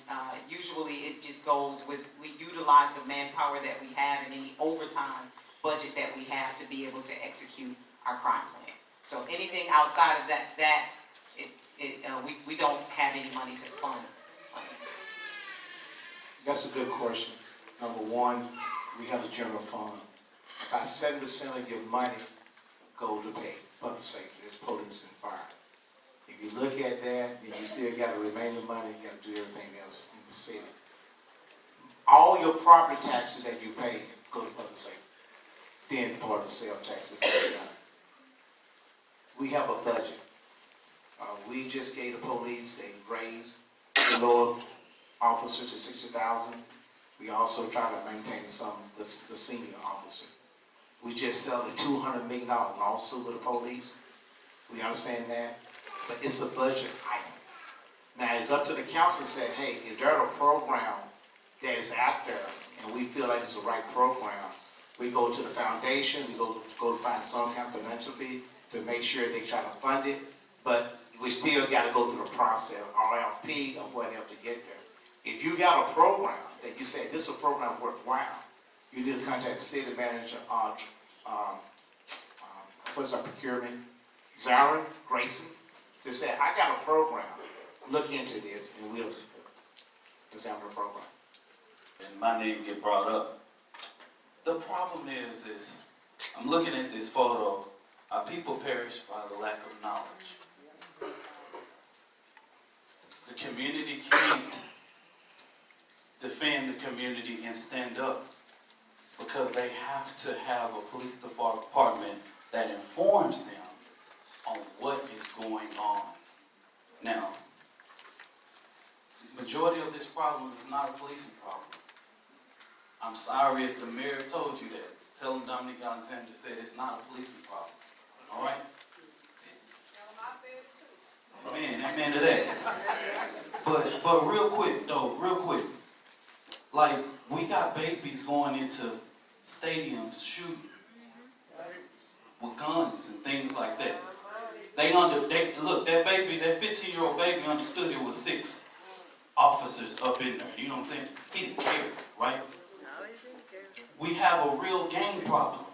usually it just goes with, we utilize the manpower that we have and any overtime budget that we have to be able to execute our crime plan. So anything outside of that, we don't have any money to fund. That's a good question. Number one, we have the general fund. About 7% of your money go to pay public safety, that's police and fire. If you look at that, then you still got the remaining money, you got to do everything else in the city. All your property taxes that you pay go to public safety. Then part of the sales taxes. We have a budget. We just gave the police a raise, the lower officers to 60,000. We also try to maintain some the senior officer. We just settled a $200 million lawsuit with the police. We understand that, but it's a budget item. Now it's up to the council to say, hey, is there a program that is out there and we feel like it's the right program? We go to the foundation, we go to find some kind of financially to make sure they try to fund it, but we still got to go through the process, RFP or whatever to get there. If you got a program that you say this is a program worthwhile, you need to contact the city manager, what is our procurement, Zarin Grayson, to say, I got a program, look into this, and we'll examine the program. And my name get brought up. The problem is I'm looking at this photo Our people perish by the lack of knowledge. The community can't defend the community and stand up because they have to have a police department that informs them on what is going on. Now, the majority of this problem is not a policing problem. I'm sorry if the mayor told you that. Tell him Dominique Alexander said it's not a policing problem. All right? Amen to that. But real quick, like, we got babies going into stadiums shooting with guns and things like that. Look, that baby, that 15-year-old baby understood it was 6 officers up in there. You know what I'm saying? He didn't care, right? We have a real gang problem.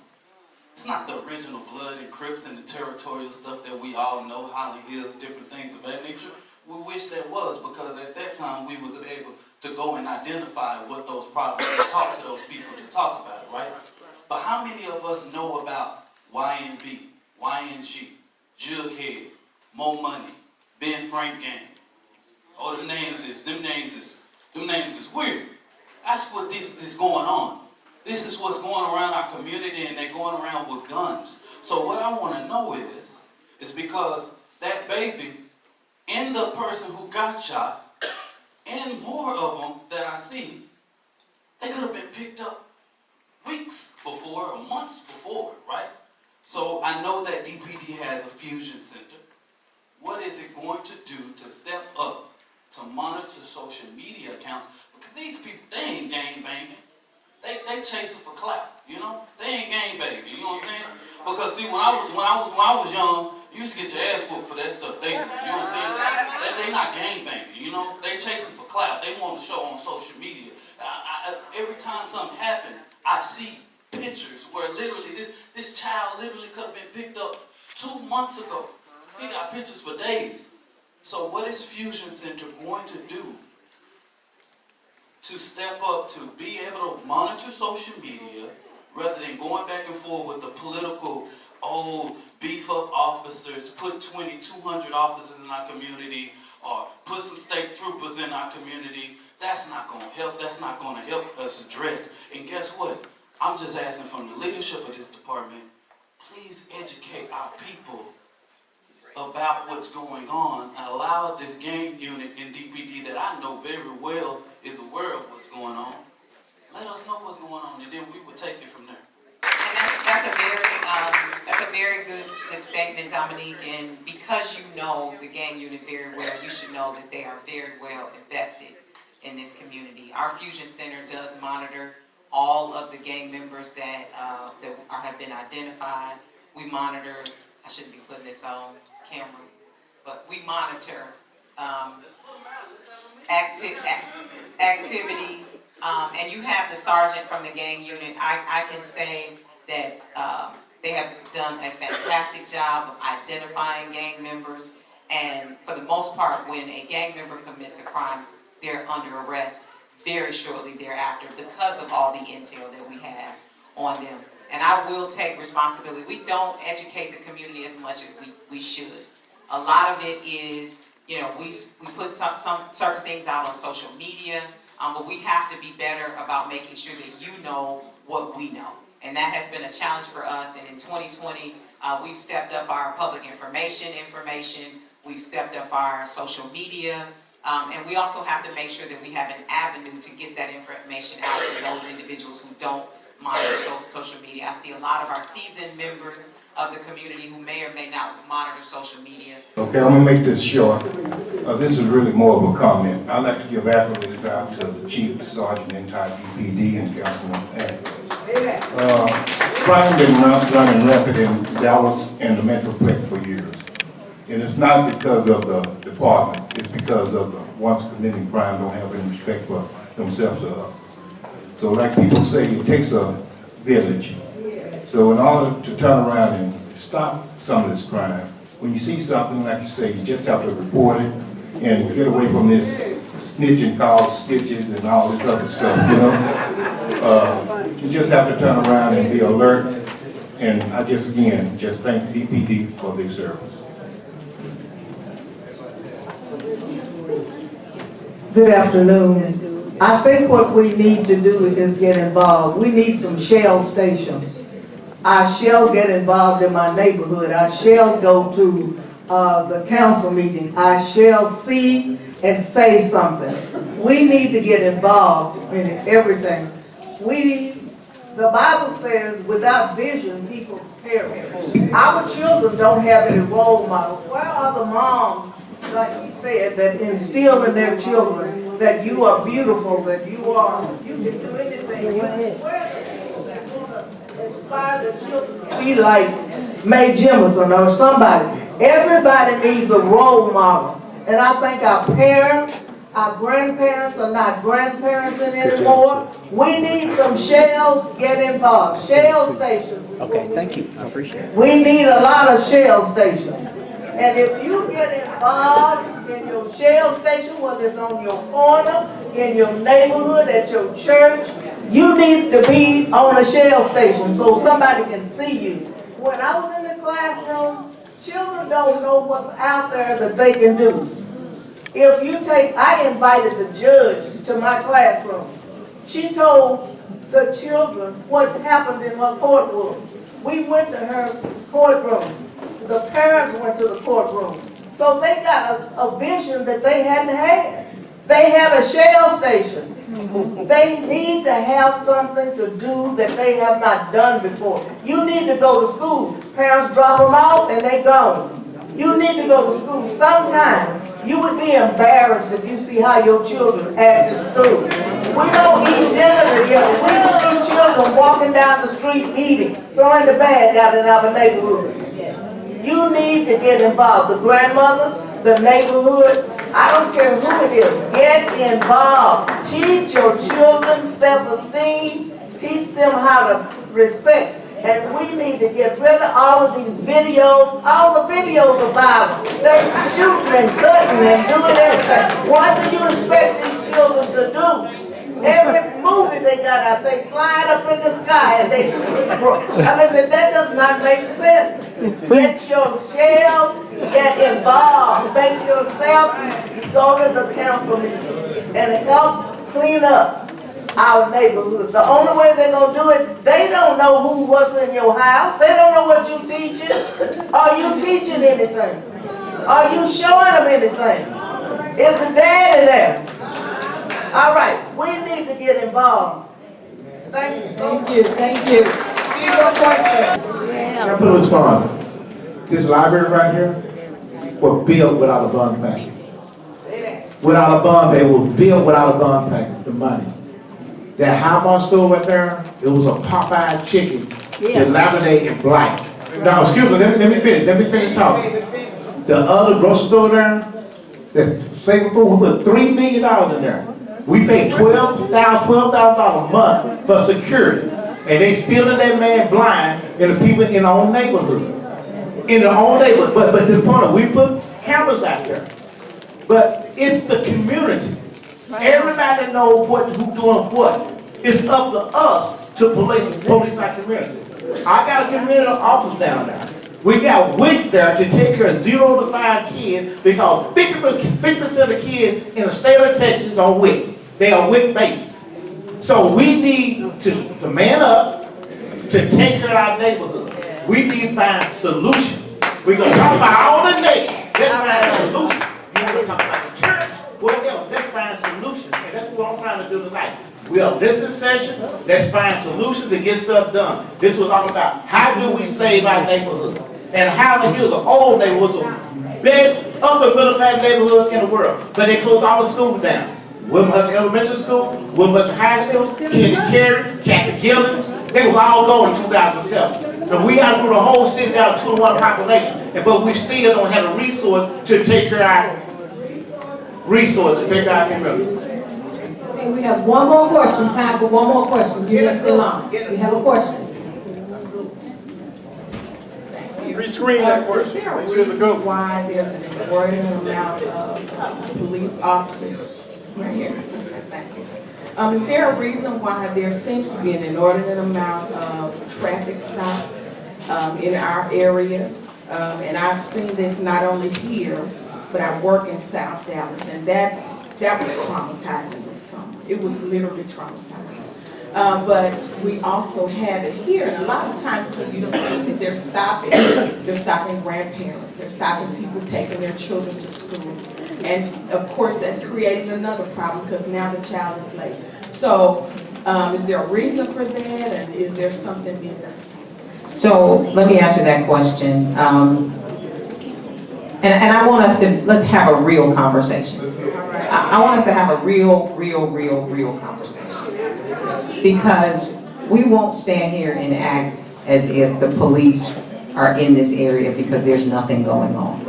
It's not the original Blood and Crips and the territorial stuff that we all know, Holly Hills, different things of that nature. We wish there was, because at that time we was able to go and identify what those problems and talk to those people to talk about it, right? But how many of us know about YNB, YNG, Jughead, Mo Money, Ben Frank Gang? Oh, them names is weird. That's what this is going on. This is what's going around our community, and they're going around with guns. So what I want to know is because that baby and the person who got shot and more of them that I see, they could have been picked up weeks before or months before, right? So I know that DPD has a fusion center. What is it going to do to step up to monitor social media accounts? Because these people, they ain't gang banging. They chasing for clout, you know? They ain't gang banging, you know what I'm saying? Because see, when I was young, you used to get your ass whooped for that stuff. You know what I'm saying? They not gang banging, you know? They chasing for clout. They want to show on social media. Every time something happened, I see pictures where literally this child literally could have been picked up 2 months ago. He got pictures for days. So what is Fusion Center going to do to step up to be able to monitor social media rather than going back and forth with the political, beef up officers, put 200 officers in our community, or put some state troopers in our community? That's not going to help. That's not going to help us address. And guess what? I'm just asking from the leadership of this department, please educate our people about what's going on and allow this gang unit in DPD that I know very well is aware of what's going on. Let us know what's going on, and then we will take it from there. And that's a very good statement, Dominique. And because you know the gang unit very well, you should know that they are very well invested in this community. Our Fusion Center does monitor all of the gang members that have been identified. We monitor, I shouldn't be putting this on camera, but we monitor activity, and you have the sergeant from the gang unit. I can say that they have done a fantastic job of identifying gang members, and for the most part, when a gang member commits a crime, they're under arrest very shortly thereafter because of all the intel that we have on them. And I will take responsibility. We don't educate the community as much as we should. A lot of it is, you know, we put some certain things out on social media, but we have to be better about making sure that you know what we know. And that has been a challenge for us. And in 2020, we've stepped up our public information. We've stepped up our social media. And we also have to make sure that we have an avenue to get that information out to those individuals who don't monitor social media. I see a lot of our seasoned members of the community who may or may not monitor social media. Okay, I'm gonna make this short. This is really more of a comment. I'd like to give accolades out to the Chief Sergeant, entire DPD, and Councilman Brian been running rapid in Dallas and the Metroplex for years. And it's not because of the department, it's because of the ones committing crime don't have any respect for themselves or others. So like people say, it takes a village. So in order to turn around and stop some of this crime, when you see something, like you say, you just have to report it and get away from this snitching called stitches and all this other stuff, you know? You just have to turn around and be alert And I just, again, just thank DPD for their service. Good afternoon. I think what we need to do is get involved. We need some Shell stations. I shall get involved in my neighborhood. I shall go to the council meeting. I shall see and say something. We need to get involved in everything. The Bible says, without vision, people perish. Our children don't have any role models. Where are the moms, like he said, that instill in their children that you are beautiful, that you can do anything. Where are the people that want to inspire the children to be like Mae Jemison or somebody? Everybody needs a role model. And I think our parents, our grandparents are not grandparents anymore. We need some Shell, get involved. Shell stations. Okay, thank you, I appreciate it. We need a lot of Shell stations. And if you get involved in your Shell station, whether it's on your corner, in your neighborhood, at your church, you need to be on a Shell station so somebody can see you. When I was in the classroom, children don't know what's out there that they can do. If you take, I invited the judge to my classroom. She told the children what happened in her courtroom. We went to her courtroom. The parents went to the courtroom. So they got a vision that they hadn't had. They had a Shell station. They need to have something to do that they have not done before. You need to go to school. Parents drop them off and they gone. You need to go to school. Sometimes you would be embarrassed if you see how your children act in school. We don't eat dinner together. We don't see children walking down the street eating, throwing the bag out in our neighborhood. You need to get involved. The grandmother, the neighborhood, I don't care who it is, get involved. Teach your children self-esteem. Teach them how to respect. And we need to get rid of all of these videos, all the videos about them. They're shooting and cutting and doing everything. What do you expect these children to do? Every movie they got out, they flying up in the sky and they, I mean, that does not make sense. Get your Shell, get involved, make yourself, go to the council meeting and help clean up our neighborhood. The only way they're going to do it, they don't know what's in your house. They don't know what you're teaching. Are you teaching anything? Are you showing them anything? Is the daddy there? All right, we need to get involved. Thank you so much. Thank you. Your question. I put a response. This library right here was built without a bond payment. Without a bond payment, it was built without a bond payment, the money. That Hallmark store right there, it was a Popeye chicken, laminated in black. Now, excuse me, let me finish talking. The other grocery store there, the Saving Food, we put $3 million in there. We paid $12,000 a month for security. And they still in that man blind and the people in our own neighborhood. In their own neighborhood. But the point is, we put cameras out there. But it's the community. Everybody knows who's doing what. It's up to us to police our community. I got a community office down there. We got WIC there to take care of 0 to 5 kids because 50% of the kids in the state of Texas are WIC. They are WIC babies. So we need to man up to take care of our neighborhood. We need to find solutions. We're going to talk about all the neighbors. Let's find solutions. You want to talk about the church? Well, let's find solutions. And that's what I'm trying to do tonight. We are listening session. Let's find solutions to get stuff done. This was all about how do we save our neighborhood. And how the hills of old neighborhoods are best upper middle class neighborhood in the world. But they closed all the schools down. Wilmington Elementary School, Wilmington High School, Kennedy Carey, Kathy Gillens, they was all gone in 2007. So we outgrew the whole city down to 2-to-1 population, but we still don't have a resource to take care of our resources, to take care of our community. Okay, we have one more question, time for one more question. You're next in line. We have a question. Rescreen that question. Why there's an exorbitant amount of police officers right here? Thank you. Is there a reason why there seems to be an inordinate amount of traffic stops in our area. And I've seen this not only here, but I work in South Dallas, and that was traumatizing this summer. It was literally traumatizing. But we also have it here, and a lot of times when you see that they're stopping grandparents, they're stopping people taking their children to school. And of course, that's creating another problem because now the child is late. So is there a reason for that, and is there something being done? So let me answer that question. And I want us to, let's have a real conversation. I want us to have a real conversation. Because we won't stand here and act as if the police are in this area because there's nothing going on.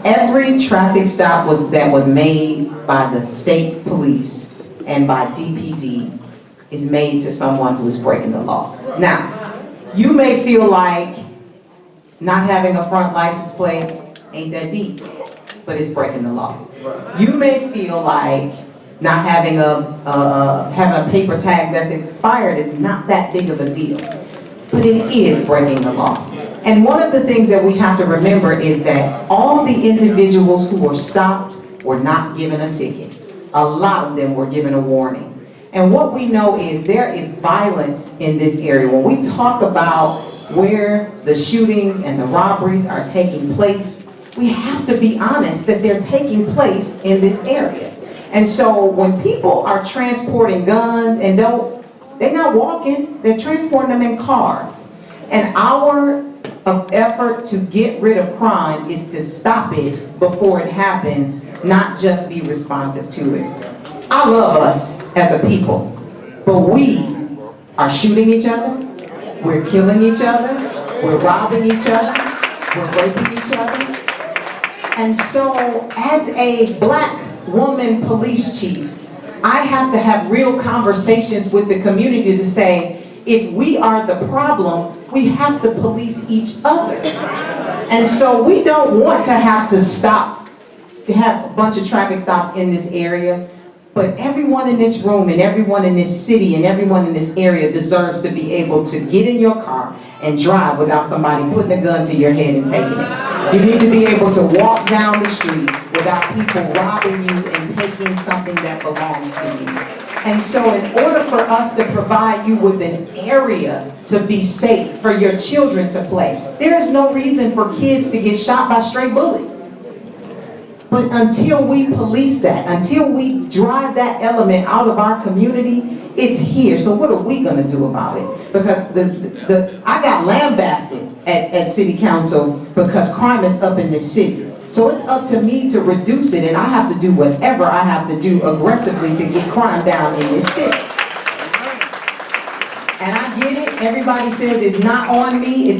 Every traffic stop that was made by the state police and by DPD is made to someone who is breaking the law. Now, you may feel like not having a front license plate ain't that deep, but it's breaking the law. You may feel like not having a paper tag that's expired is not that big of a deal, but it is breaking the law. And one of the things that we have to remember is that all the individuals who were stopped were not given a ticket. A lot of them were given a warning. And what we know is there is violence in this area. When we talk about where the shootings and the robberies are taking place, we have to be honest that they're taking place in this area. And so when people are transporting guns and they're not walking, they're transporting them in cars. And our effort to get rid of crime is to stop it before it happens, not just be responsive to it. I love us as a people, but we are shooting each other, we're killing each other, we're robbing each other, we're raping each other. And so as a black woman police chief, I have to have real conversations with the community to say, if we are the problem, we have to police each other. And so we don't want to have to have a bunch of traffic stops in this area, but everyone in this room and everyone in this city and everyone in this area deserves to be able to get in your car and drive without somebody putting a gun to your head and taking it. You need to be able to walk down the street without people robbing you and taking something that belongs to you. And so in order for us to provide you with an area to be safe, for your children to play, there is no reason for kids to get shot by stray bullets. But until we police that, until we drive that element out of our community, it's here. So what are we going to do about it? Because I got lambasted at city council because crime is up in this city. So it's up to me to reduce it, and I have to do whatever I have to do aggressively to get crime down in this city. And I get it, everybody says it's not on me,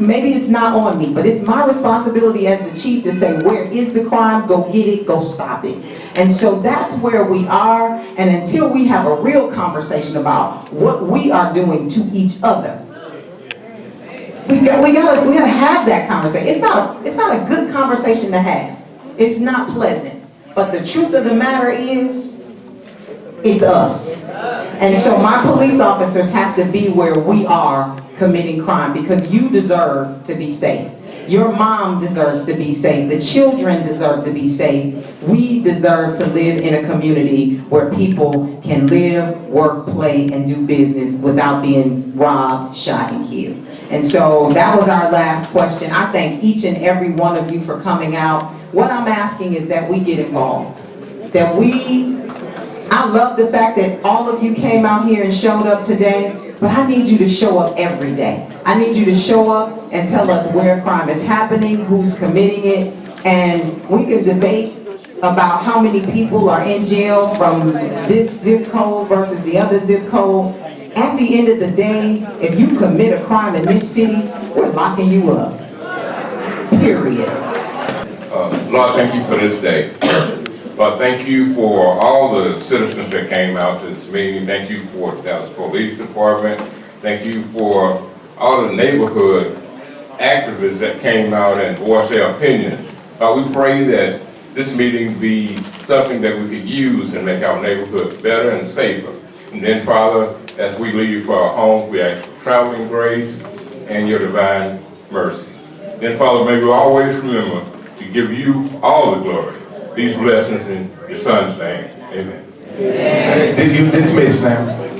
maybe it's not on me, but it's my responsibility as the chief to say, where is the crime? Go get it, go stop it. And so that's where we are, and until we have a real conversation about what we are doing to each other, we gotta have that conversation. It's not a good conversation to have. It's not pleasant. But the truth of the matter is, it's us. And so my police officers have to be where we are committing crime because you deserve to be safe. Your mom deserves to be safe. The children deserve to be safe. We deserve to live in a community where people can live, work, play, and do business without being robbed, shot, and killed. And so that was our last question. I thank each and every one of you for coming out. What I'm asking is that we get involved. I love the fact that all of you came out here and showed up today, but I need you to show up every day. I need you to show up and tell us where crime is happening, who's committing it, and we can debate about how many people are in jail from this zip code versus the other zip code. At the end of the day, if you commit a crime in this city, we're locking you up. Period. Lord, thank you for this day. Lord, thank you for all the citizens that came out to this meeting. Thank you for the Dallas Police Department. Thank you for all the neighborhood activists that came out and voiced their opinions. We pray that this meeting be something that we could use and make our neighborhoods better and safer. And then, Father, as we leave for our home, we ask for traveling grace and your divine mercy. Then, Father, may we always remember to give you all the glory. These blessings in your Son's name. Amen. Did you dismiss now?